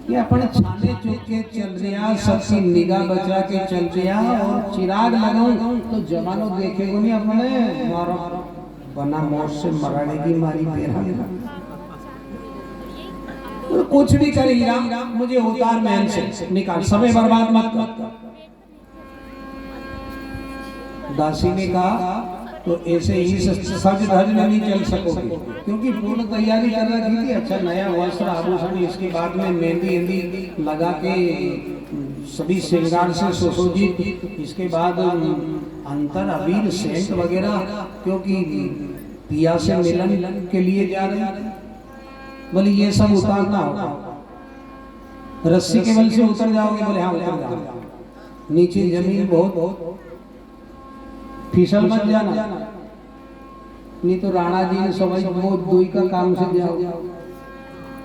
ये अपने छाने चुक के चल रहा, सबकी निगाह बचा के चल रहा, और चिराग लगाऊं तो जमानो देखेगो नहीं अपने मारो बना मौत से मराने की मारी पेरा। तो कुछ भी कर हीरा, मुझे उतार महल से निकाल, समय बर्बाद मत कर। दासी ने कहा, तो ऐसे ही सज धज नहीं चल सकोगे, क्योंकि पूर्ण तैयारी कर रखी थी। अच्छा नया वस्त्र आभूषण, इसके बाद में मेहंदी लगा के सभी श्रृंगार से सुसज्जित, इसके बाद अंतर अबीर सेंट वगैरह, क्योंकि पिया से मिलन के लिए जा रहे हैं। बोले ये सब उतारना होगा, रस्सी के बल से उतर जाओगे? बोले हाँ उतर जाओ। नीचे जमीन बहुत, फिसल मत जाना, नहीं तो राणा जी ने समझ वो दुई का काम से जाओ।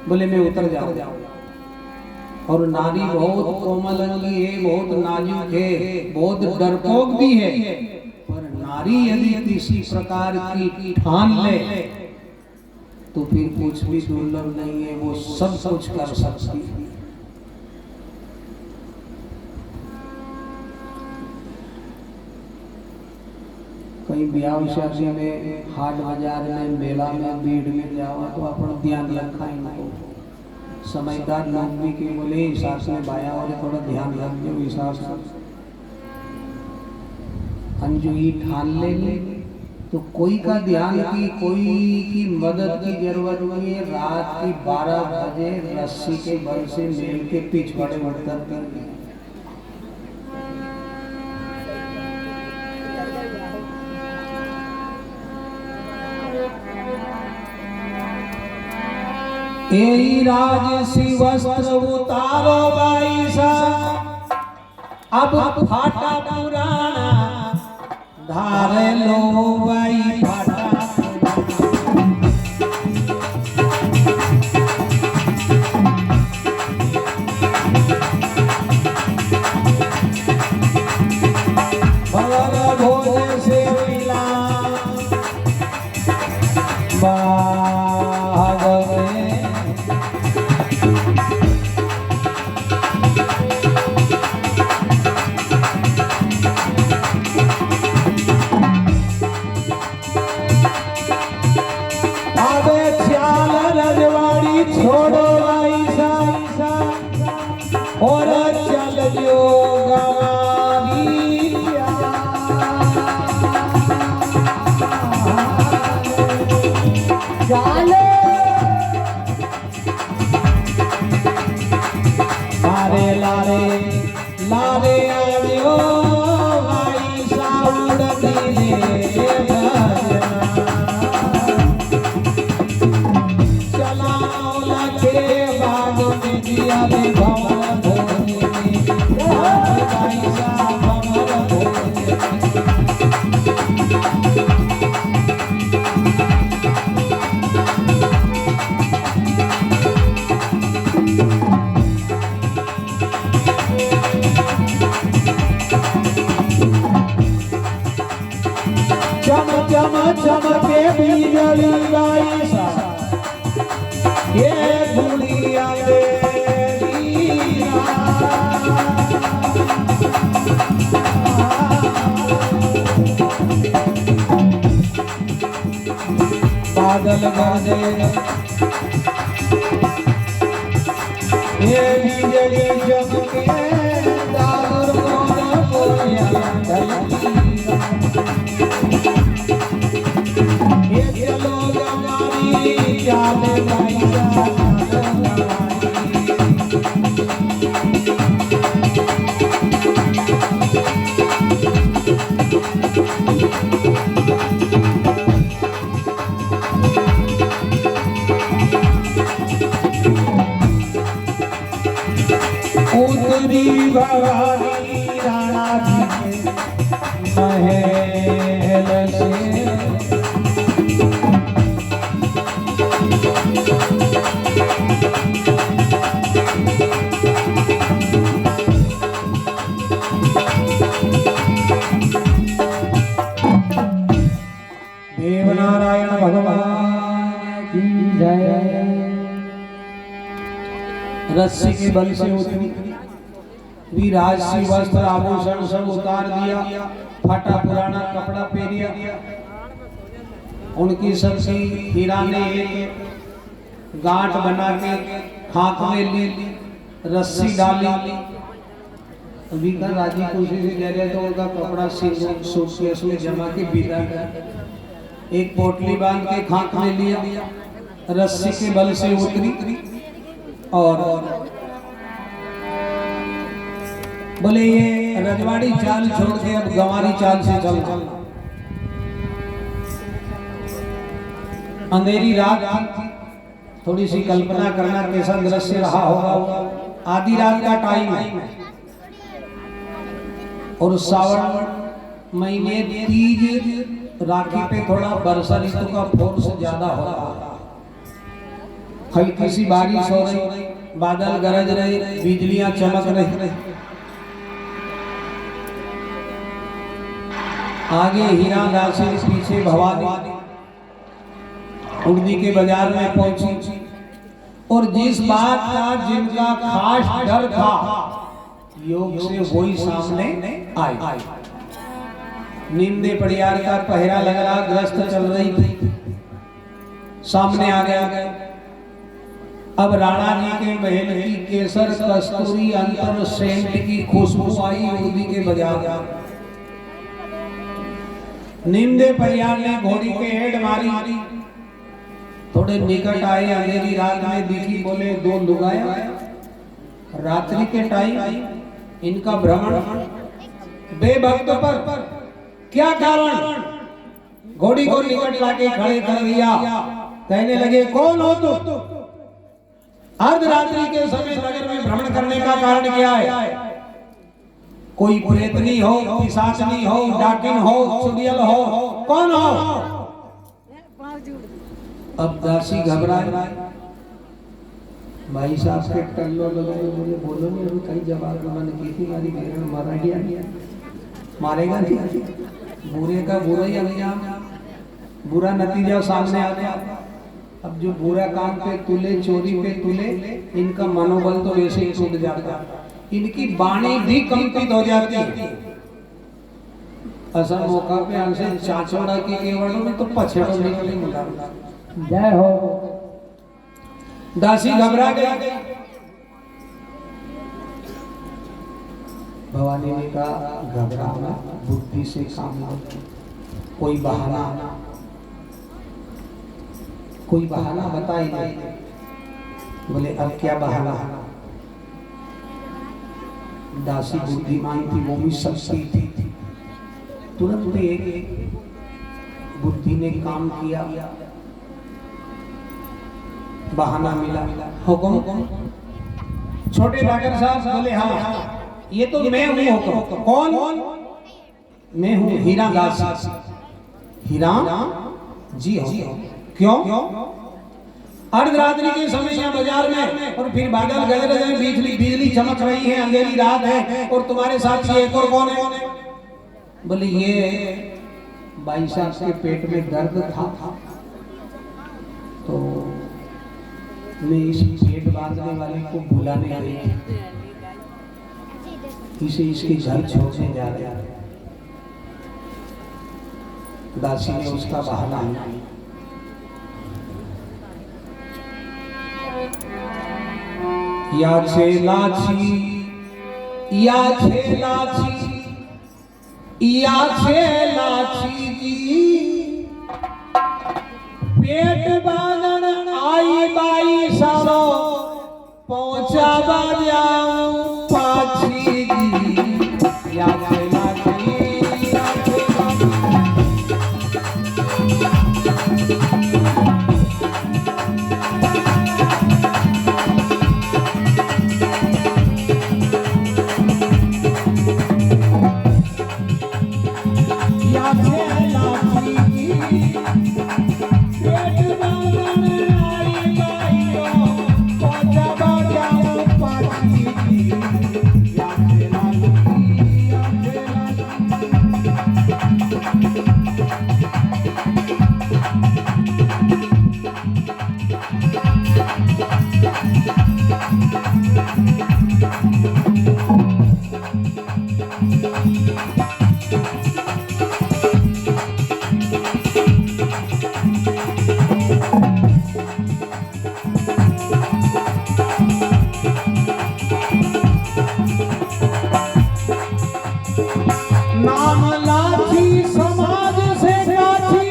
बोले मैं उतर जाऊं। और नारी बहुत कोमल अंगी है, बहुत नाजुक है, बहुत डरपोक भी है, पर नारी यदि किसी प्रकार की ठान ले तो फिर कुछ भी दुर्लभ नहीं है, वो सब कुछ कर सकती है। कहीं ब्याह शादी में, हाट बाजार में, मेला में, भीड़ में जाओ तो अपन ध्यान रखा इनको। समझदार लोग भी के बोले हिसाब से बाया और थोड़ा ध्यान रख दो हिसाब से। अंजू ही ठान ले तो कोई का ध्यान की, कोई की मदद की जरूरत नहीं है। रात की 12 बजे रस्सी के बल से मेल के पिछवाड़े उतर कर ए राजसी वस्त्र उतारो बाई सा, अब फाटा पुराना धारे लो बाई फाटा। भवर भोज से मिला बाग में छोड़ो ऐसा और चल जो गवारी चालो लारे लारे लारे आजो ऐसा उड़ती चला लखे बाग में दिया रे भवन भोले ऐसा भवन भोले चम चम चमके बिजली गाइसा ये धुलिया बादल गरजे ये बिजली चमके दादर कोन कोया ये चलो गवारी चाले भाईसा उतरी भवानी राणा जी महल से देवनारायण भगवान की जय। रस्सी के बल से उतरी विराजसी वस्त्र आभूषण सब उतार दिया, फटा पुराना कपड़ा पहनिया, उनकी सबसे हीरा ने एक गांठ बना के हाथ में ली, रस्सी डाली, अभी का राजी खुशी से जा रहे तो उनका कपड़ा सूटकेस में जमा के बिदा कर एक पोटली बांध के हाथ में लिया, रस्सी के बल से उतरी और बोले ये रजवाड़ी चाल छोड़ के अब गंवारी चाल से चलना। अंधेरी रात थी, थोड़ी सी कल्पना करना कैसा दृश्य रहा होगा। आधी रात का टाइम है और सावन महीने तीज राखी पे थोड़ा वर्षा ऋतु का फोर्स ज्यादा होता, हल्की सी बारिश हो रही, बादल गरज रहे, बिजलियां चमक रही, आगे हीरा दासी, पीछे भवानी उड़दी के बाजार में पहुंची और जिस बात का जिनका खास डर था योग से वही सामने आई। नींदे पड़ियार का पहरा लग रहा, ग्रस्त चल रही थी, सामने आ गया। अब राणा जी के महल की केसर कस्तूरी अंतर सेंट की खुशबू आई उड़दी के बाजार। नींदे परियार ने घोड़ी के हेड मारी, थोड़े निकट आए, अंधेरी रात में दिखी, बोले दो लुगाया रात्रि के टाइम इनका भ्रमण बेभक्त पर क्या कारण? घोड़ी को निकट लाके खड़े कर दिया, कहने लगे कौन हो तुम? अर्धरात्रि के समय नगर में भ्रमण करने का कारण क्या है? कोई प्रेतनी हो, पिशाचनी हो, डाकिन हो, चुड़ैल हो, कौन हो? अब दासी घबराए, भाई साहब के टल्लो बोले बोलो नहीं, अभी कहीं जवाब मैंने की थी, हमारी बेरन मारा दिया, मारेगा नहीं, बुरे का बुरा ही अंजाम, बुरा नतीजा सामने आ गया। अब जो बुरा काम पे तुले, चोरी पे तुले, इनका मनोबल तो वैसे ही टूट जाता, इनकी वाणी भी कंपित हो जाती है। असल मौका पे हमसे चाचोड़ा की केवड़ों में तो पछड़ों निकले मुला। जय हो। दासी घबरा गई। भवानी ने कहा घबराना, बुद्धि से काम लो, कोई बहाना बताइए। बोले अब क्या बहाना? दासी बुद्धिमान थी, वो भी शक्ति थी। तुरंत एक बुद्धि ने काम किया, बहाना मिला। हुक्म? छोटे डॉक्टर साहब बोले हाँ, ये तो मैं हूँ। हुक्म? कौन? मैं हूँ हीरा दास। हीरा जी हो। क्यों? अर्धरात्रि के समय यहाँ बाजार में, और फिर बादल गरज रहे हैं, बिजली चमक रही है, अंधेरी रात है, और तुम्हारे साथ ये एक और कौन है? बोले ये भाई साहब के पेट में दर्द था, तो मैं इस पेट बांधने वाले को बुलाने आई, इसे इसके घर छोड़ने जा रहे हैं। दासी ने उसका बहाना किया। या छे लाची जी, पेट बांधन आई बाई सारो, पहुंचा जाऊं पाछी जी। या छे लाची, नाम लाठी समाज से काठी,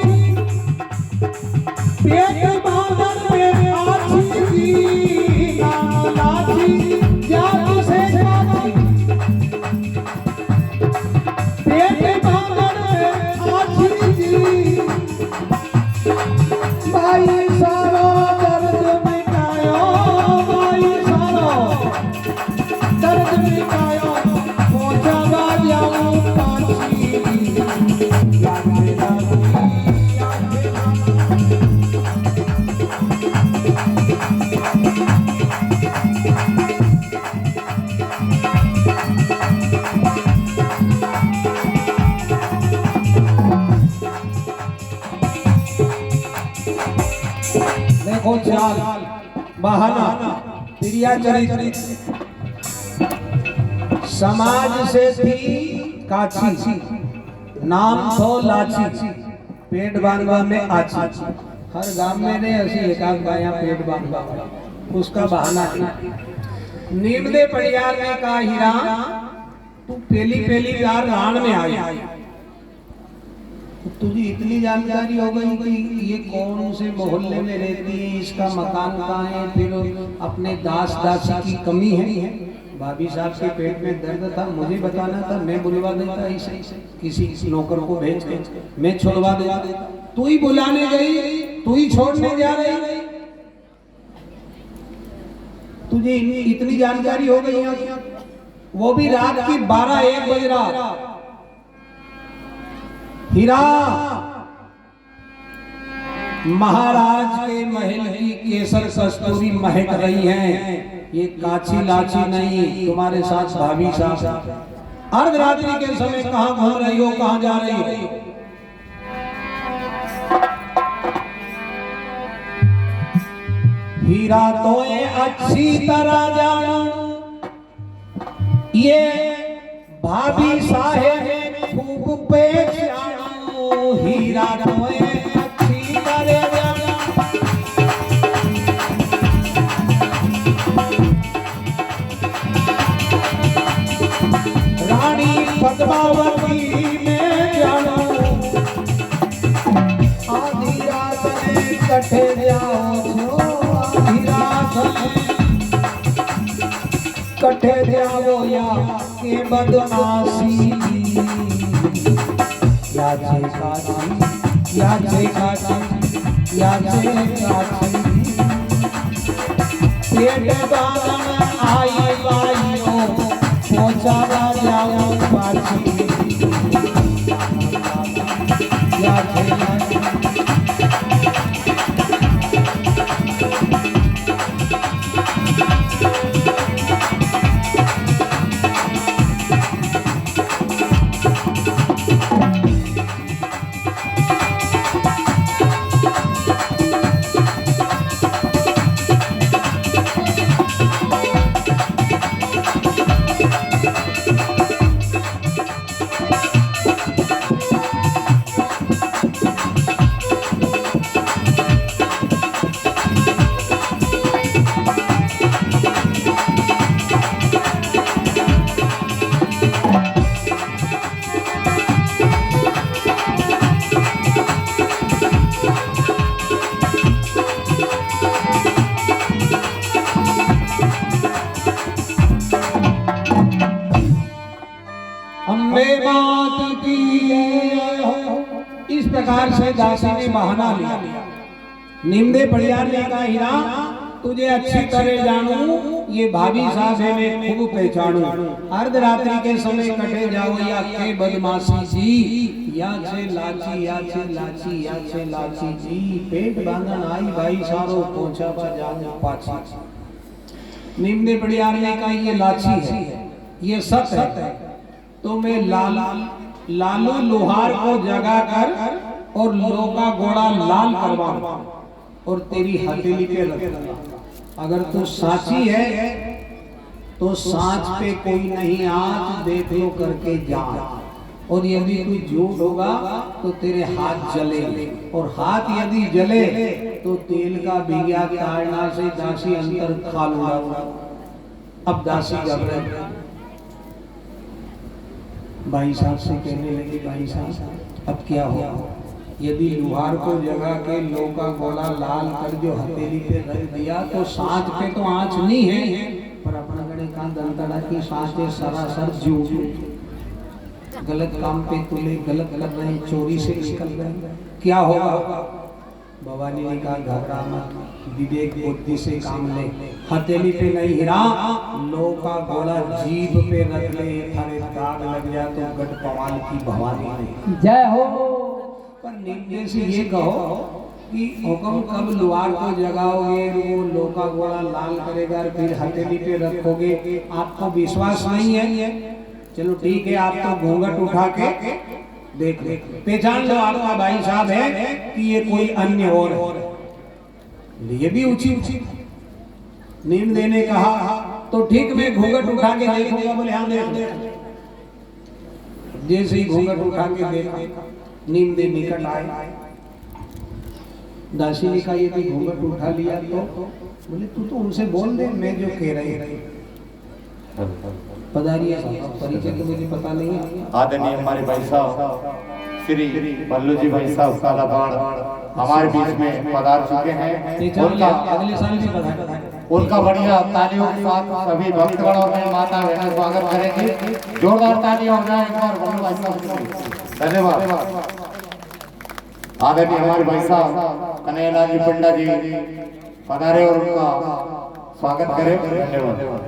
पेट बांधन पे आछी जी। नाम लाठी जात से काठी, पेट बांधन पे आछी जी। भाई सारो दर्द मिटायो, भाई सारो दर्द मिटायो, पहुंचा जाऊं देखो चाल, बहाना, प्रिया चरित्र। समाज से थी काची, नाम थो लाची, पेट बांधवा में आची। हर गांव में ने ऐसी एकाध बाया पेट बांधवा, उसका बहाना है। नीम दे परियार ने कहा हीरा, तू पहली बार राण में आई, तुझे इतनी जानकारी हो गई कि ये कौन से मोहल्ले में रहती है, इसका मकान कहाँ है, फिर अपने दास दासी की कमी है। भाभी साहब के पेट में दर्द था, मुझे बताना था, मैं बुलवा देता इसे, किसी नौकर को भेज के मैं छुड़वा देता। तू ही बुलाने गई, तू ही छोड़ने जा रही, तुझे इतनी जानकारी हो गई, वो भी रात की 12-1 बज रहा। हीरा, महाराज के महल की केसर कस्तूरी महक रही है, ये काची लाची नहीं, तुम्हारे साथ भाभी साहब। अर्धरात्रि के समय कहाँ घूम रही हो, कहाँ जा रही हो? हीरा तो ये अच्छी तरह जानो, ये भाभी साहेब खूब पहचानो। हीरा तो ये अच्छी तरह जानो, पद्मावती में जानो आधी रात में कटे जाओ छो आधी रात में कटे जाओ या के बदमाशी या जे काची या जे काची या जे काची पेट बांधन आई बाइयों पहुंचावा जाओ पाछी या जे काची अम्बे मात की जय हो। इस प्रकार से दासी ने बहाना लिया। निम्दे पड़ियार ने कहा हीरा तुझे अच्छी तरह जानू, ये भाभी साहब है मैं खूब पहचानू। अर्धरात्रि के समय कटे जाओ या के बदमाशी जी या छे लाची या छे लाची या छे लाची जी पेट बांधन आई भाई सारो पहुंचा बा जाऊं पाछी। निम्दे पड़ियार ने कहा ये लाची है, ये सत है, तो मैं लालू लोहार को जगा कर और लो का घोड़ा लाल करवा और तेरी हथेली पे रखूंगा। अगर तू साची है तो सांच पे कोई नहीं आंच देख लो करके जांच, और यदि तू झूठ होगा तो तेरे हाथ जलेंगे, और हाथ यदि जले तो तेल का बिया ताड़ना से दासी अंतर खा लूंगा। अब दासी घबराई, भाई साहब से कहने लगी भाई साहब अब क्या हो, यदि लोहार को जगा के लो का घोड़ा लाल कर जो हथेली पे रख दिया तो सांच पे तो आंच नहीं है, पर अपना गणे का दंतड़ा की सांच पे सरासर झूठ, गलत काम पे तुले, गलत कर रहे, चोरी से निकल रहे, क्या होगा। भवानी ने कहा घबरा मत, विवेक बुद्धि से काम ले, हथेली पे नहीं हीरा लो का घोड़ा जीभ पे रख ले, थारे दाग लग जाए तो गट पवाल की भवानी ने जय हो। पर निम्न से ये कहो कि हुक्म कब लोहार को जगाओगे, वो लो का घोड़ा लाल करेगा फिर हथेली पे रखोगे, आपको विश्वास नहीं है। चलो ठीक है, आप तो घूंघट उठा के देख ले, पहचान लो आपका भाई साहब है कि ये कोई अन्य और है, ये भी उचित नींद देने कहा तो ठीक मैं घूंघट उठा के देखूंगा, बोले हाँ देख। जैसे ही घूंघट उठा के देखा नींद दे निकट आए, दासी ने कहा ये भी घूंघट उठा लिया तो बोले तू तो उनसे बोल दे मैं जो कह रही पधारिए, परिचय तो मुझे पता नहीं है। आदरणीय हमारे भाई साहब श्री भल्लू जी भाई साहब कालाबाड़ हमारे बीच में पधार चुके हैं। उनका अगले साल भी बधाई। उनका बढ़िया तालियों के साथ सभी भक्तगण और माता बहन स्वागत करेंगे। जोरदार तालियां हो जाए एक बार भल्लू भाई साहब के लिए। धन्यवाद। आदरणीय हमारे भाई साहब कन्हैयालाल जी पंडा जी पधारे और उनका स्वागत करें। धन्यवाद।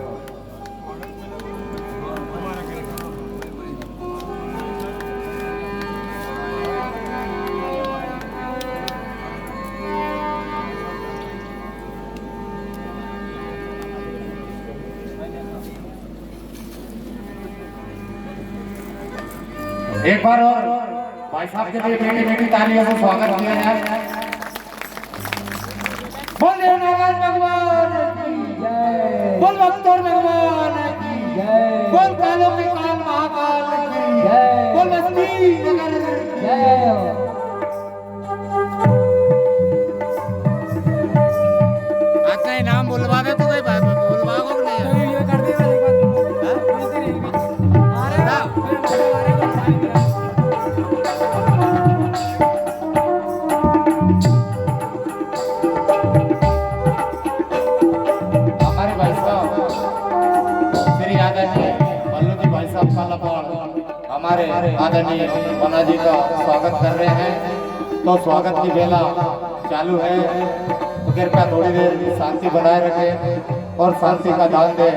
एक बार और भाई साहब के लिए मीठी मीठी तालियों से स्वागत किया जाए। बोल नारायण भगवान की जय, बोल भक्तोर भगवान की जय, बोल कालों के काल महाकाल की जय, बोल बस्ती नगर जय। आपका नाम बोलवा दे तो भाई बोलवा को नहीं ये कर दे वाली बात। हां अरे आदरणीय मना जी का स्वागत कर रहे हैं। तो स्वागत की बेला चालू है, तो कृपया थोड़ी देर शांति बनाए रखें और शांति का दान दें।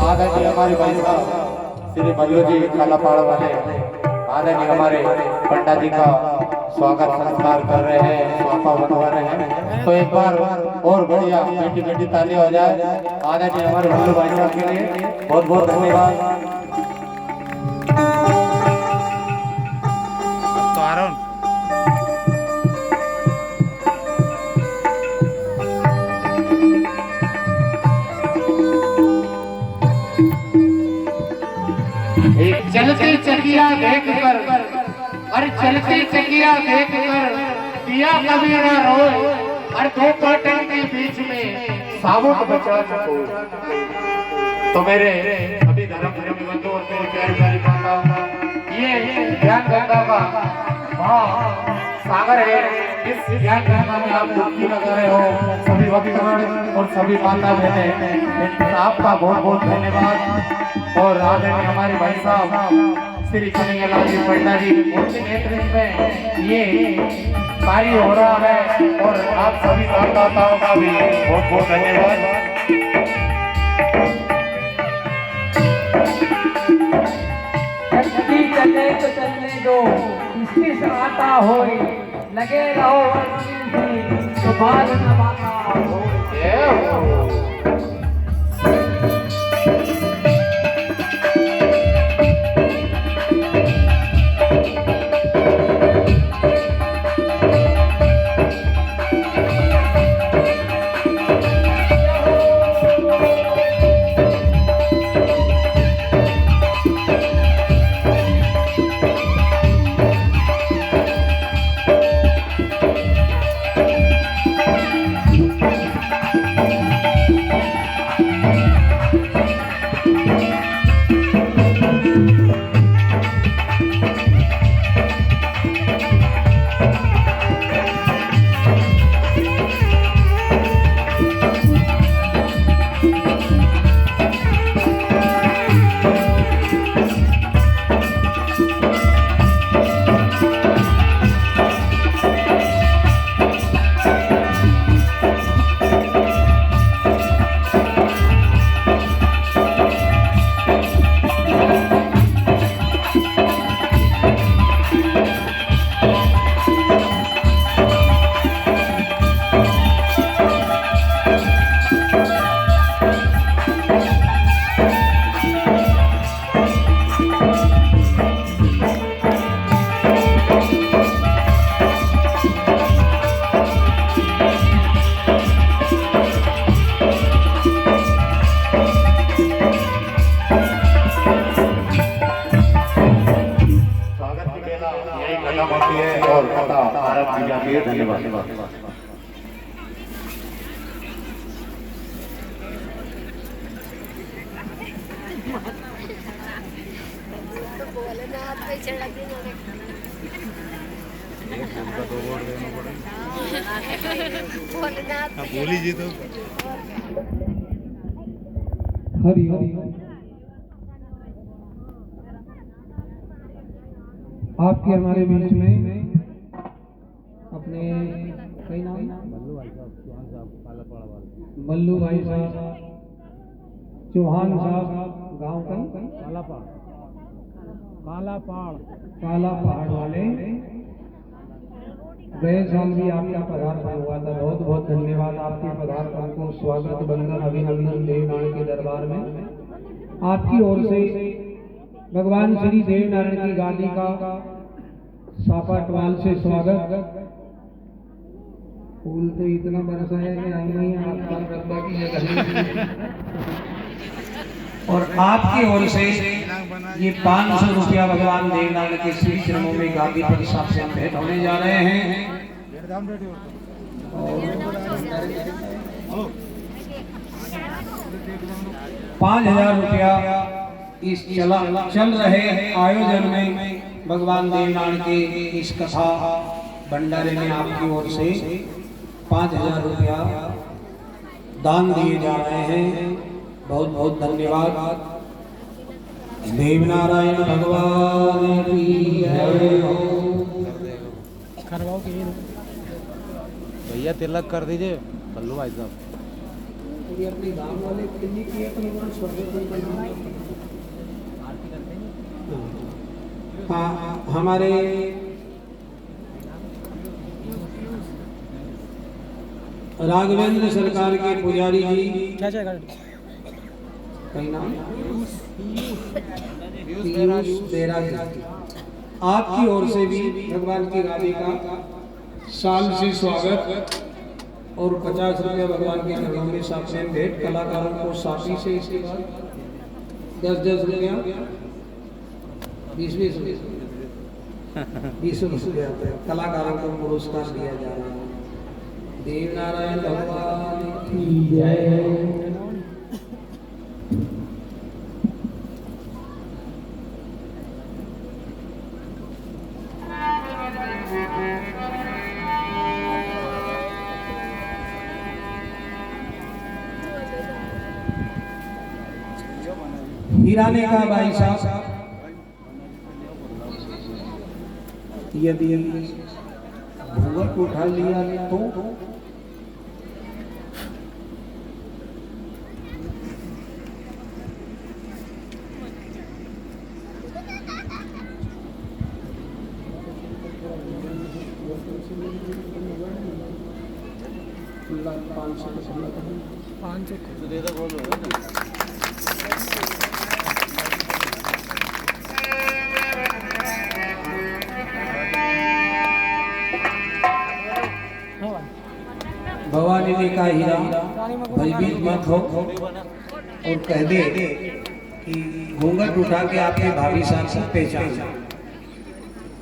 आदरणीय हमारे भाई साहब श्री मल्लू जी कालापाड़ वाले आदरणीय हमारे पंडा जी का स्वागत संस्कार कर रहे हैं, स्वापा बनवा रहे हैं। तो एक बार और बढ़िया बेटी बेटी ताली हो जाए आदरणीय हमारे मल्लू भाई साहब के लिए। बहुत बहुत धन्यवाद। चलते चकिया देख कर, अरे चलते चकिया देख कर दिया कभी ना रोए, अरे दो कर्टन के बीच में साबुत बचा सको। तो मेरे अभी धर्म धर्म बंधु और मेरे प्यारी प्यारी माता, ये ज्ञान गंगा का सागर है। इस ज्ञान गंगा में आप डुबकी लगा रहे हो सभी भक्तगण और सभी माता बहनें, आपका बहुत बहुत धन्यवाद। और आदरणीय हमारे भाई साहब श्री कन्हैयालाल जी पंडा जी, उनके नेतृत्व में ये कार्य हो रहा है और आप सभी मतदाताओं का भी बहुत बहुत धन्यवाद। चले तो चलने दो, इसकी आता हो, लगे रहो तो बाद न बाता हो। धन्यवाद। बोली जी तो हरि हरि आपके हमारे बीच में अपने कई नाम बल्लू भाई साहब, चौहान साहब, गांव का काला पहाड़ वाले, गए साल भी आपका पदार्पण हुआ था। बहुत बहुत धन्यवाद आपके पदार्पण को, स्वागत बंदन अभिनंदन देवनारायण के दरबार में। आपकी ओर से भगवान श्री देवनारायण की गादी का सापा टवाल से स्वागत। फूल तो इतना बरसा है कि नहीं आपका रब्बा की है। और आपकी ओर से ये 500 रुपया भगवान देवनारायण के श्री चरणों में गादी पर सबसे भेंट होने जा रहे हैं। 5000 रुपया इस चल रहे आयोजन में भगवान देवनारायण के इस कथा भंडारे में आपकी ओर से 5000 रुपया दान दिए जा रहे हैं। बहुत बहुत धन्यवाद। देवनारायण भगवान की जय हो। भैया तिलक कर दीजिए बल्लू भाई साहब। अपनी गांव वाले किन्नी की अपनी हाँ, हमारे राघवेंद्र सरकार के पुजारी जी, क्या नाम, पीयूष बेरा जी, आपकी ओर से भी भगवान की गादी का साल से स्वागत और 50 रुपया भगवान के चरणों में साक्षी भेंट। कलाकारों को साथी से इसके बाद 10-10 रुपया 20 रुपया कलाकारों को पुरस्कार दिया जा रहा है। देवनारायण भगवान की जय। हिराने का भाई साहब, यदि भूगत उठा लिया तो भवानी ने कहा हीरा भयभीत मत हो और कह दे कि घूंघट उठा के आपके भाभी साहब से पहचान।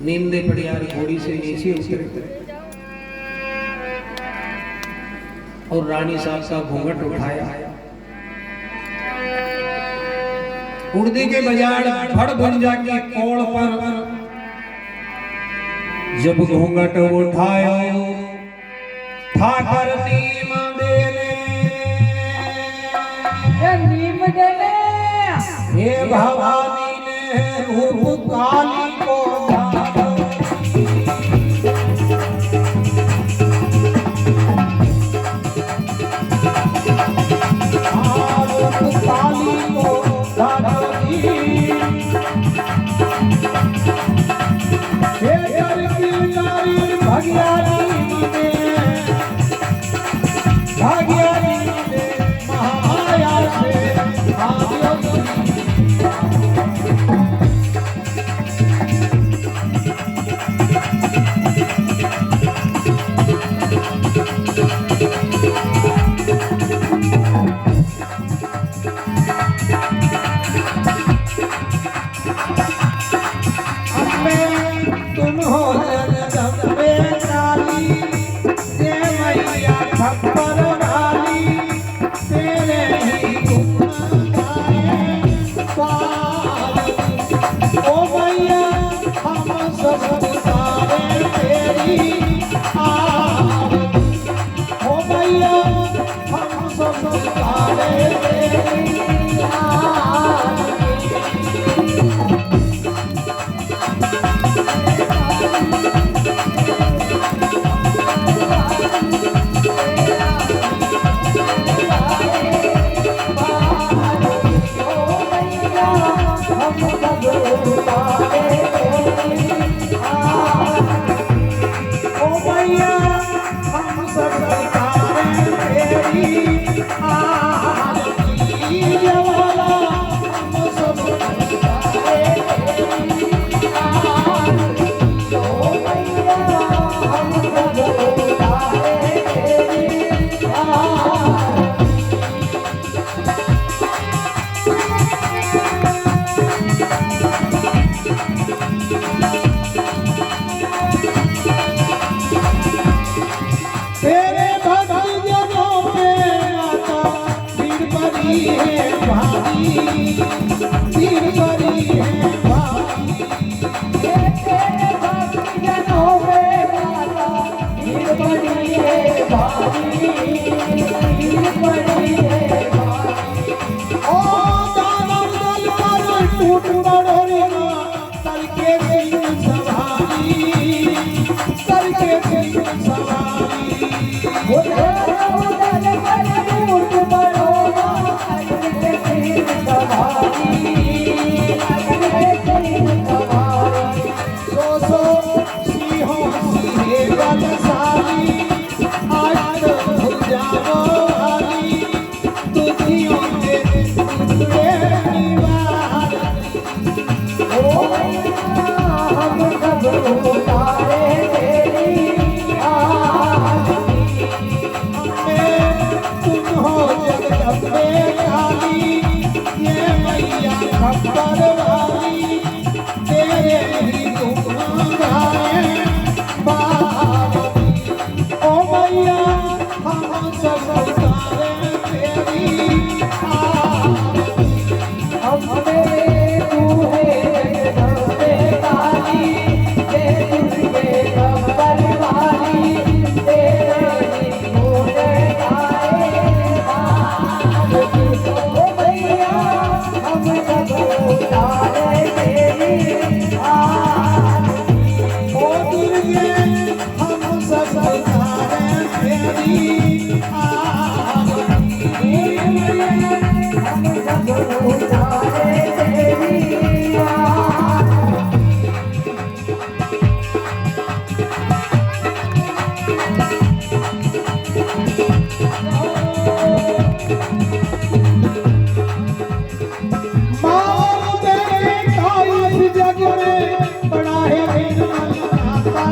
नींदे पड़ियारी घोड़ी से नीचे उतरे और रानी साहब का घूंघट उठाया। उड़दी के बजाड़ फड़ भंजा की कोड़ पर जब घूंघट उठाया ठाकर नीम देने हे भवानी ने रूप काली को रूप काली को महामाया से ओ मैया हम सब उतारे तेरी आरती ज्वाला, हम सब उतारे तेरी आरती। ओ मैया हम सब उतारे तेरी आरती। तेरे भक्ति जनों पे माता पीर परी है भारी, पीर परी है भारी। तेरे भक्ति जनों पे माता पीर परी है भारी, पीर परी है भारी। ओ दानव दल पर टूट पड़ोरेगा, करके सिंह सवारी, करके सिंह सवारी। ओ दानव दल पर टूट पड़ोरेगा, करके सिंह सवारी, करके सिंह सवारी। सो सिंहों सिंहे बलशाली, आज तो भुजाओ वाली, तुझियों के टुकड़े निवार। ओ मैया हम सब उतारे तेरी आरती। हमें तुम हो जगदम्बे काली, ये मैया खप्पर वाली, तेरे ही गुण गाए बारी। ओ मैया हम सब उतारे तेरी आरती। हमें तू है जगदम्बे काली, तेरे खप्पर वाली, तेरे ही गुण गाए बारी। ओ मैया हम सब उतारे तेरी आरती। ओ दुर्गे हम सब उतारे तेरी आरती। हम सब उतारे तेरी आरती। माँ तेरे का इस जग में बड़ा है निर्मल नाता,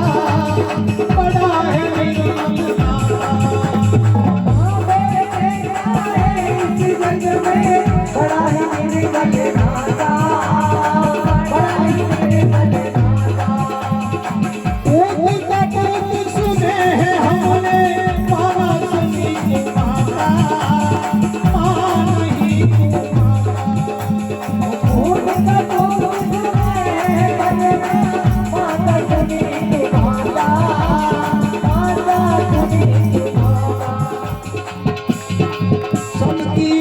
बड़ा है निर्मल नाता। माँ तेरे का इस जग में बड़ा है निर्मल नाता, बड़ा है निर्मल नाता। एक कटुक सुने हैं हमने, माना सभी को माता, माँ नहीं को माता। सबकी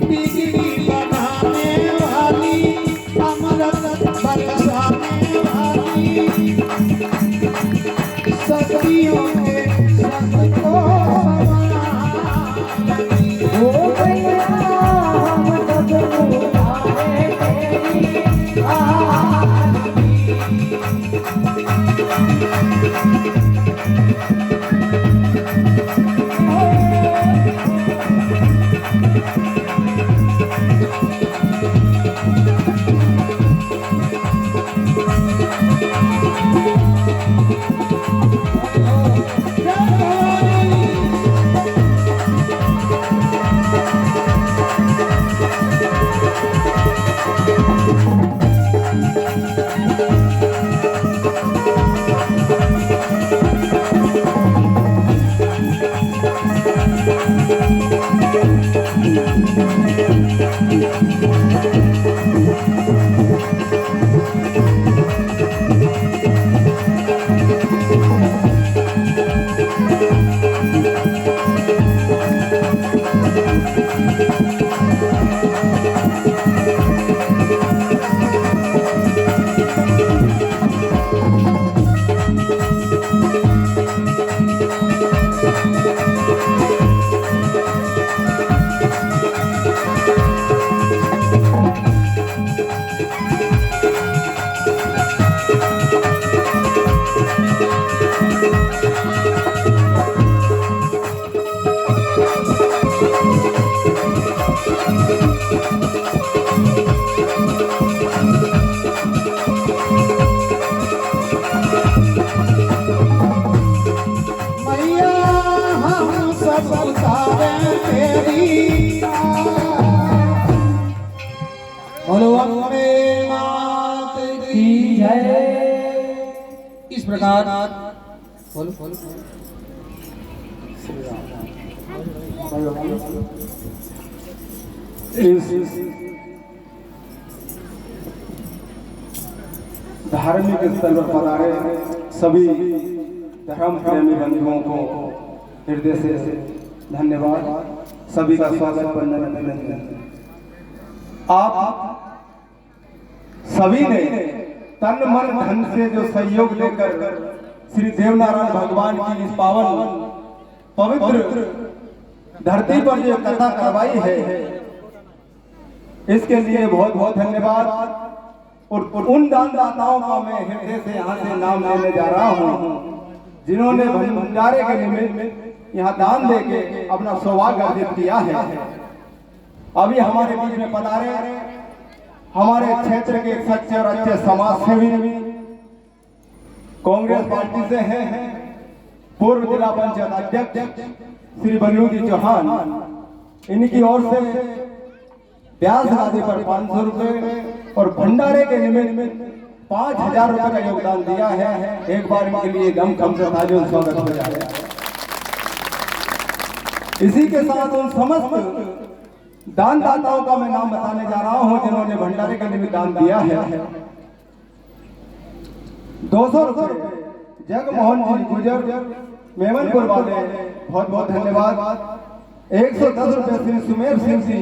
बिगड़ी बनाने वाली, अमृत बरसाने वाली, सदियों के सत को समानी। ओ मैया हम सब उतारे तेरी आरती। प्रकार बोलो बोलो इस धार्मिक स्थल पर पधारे सभी धर्म प्रेमी बंधुओं को हृदय से धन्यवाद। सभी का स्वागत वंदन अभिनंदन। आप सभी ने तन मन धन से जो सहयोग लेकर श्री देवनारायण भगवान की इस पावन पवित्र धरती पर जो कथा करवाई है, इसके लिए बहुत बहुत धन्यवाद। और उन दानदाताओं का मैं हृदय से यहाँ से नाम लेने जा रहा हूँ, जिन्होंने भंडारे के निमित्त यहाँ दान देके अपना सौभाग्य अर्जित किया है। अभी हमारे बीच में पधारे हमारे क्षेत्र के एक सच्चे और अच्छे समाज सेवी कांग्रेस पार्टी से हैं, पूर्व जिला पंचायत अध्यक्ष श्री बल्लू जी चौहान। इनकी ओर से ब्याज राशि पर 500 रुपए और भंडारे के निमित्त 5000 रुपए का योगदान दिया है। एक बार इनके लिए गम खम से तालियों से स्वागत हो जाए। इसी के साथ उन समस्त दानदाताओं का मैं नाम बताने जा रहा हूं, जिन्होंने भंडारे के निमित्त दान दिया है। 200 रुपए जगमोहन जी गुजर मेमनपुर वाले, बहुत बहुत धन्यवाद। 110 रुपए श्री सुमेर सिंह जी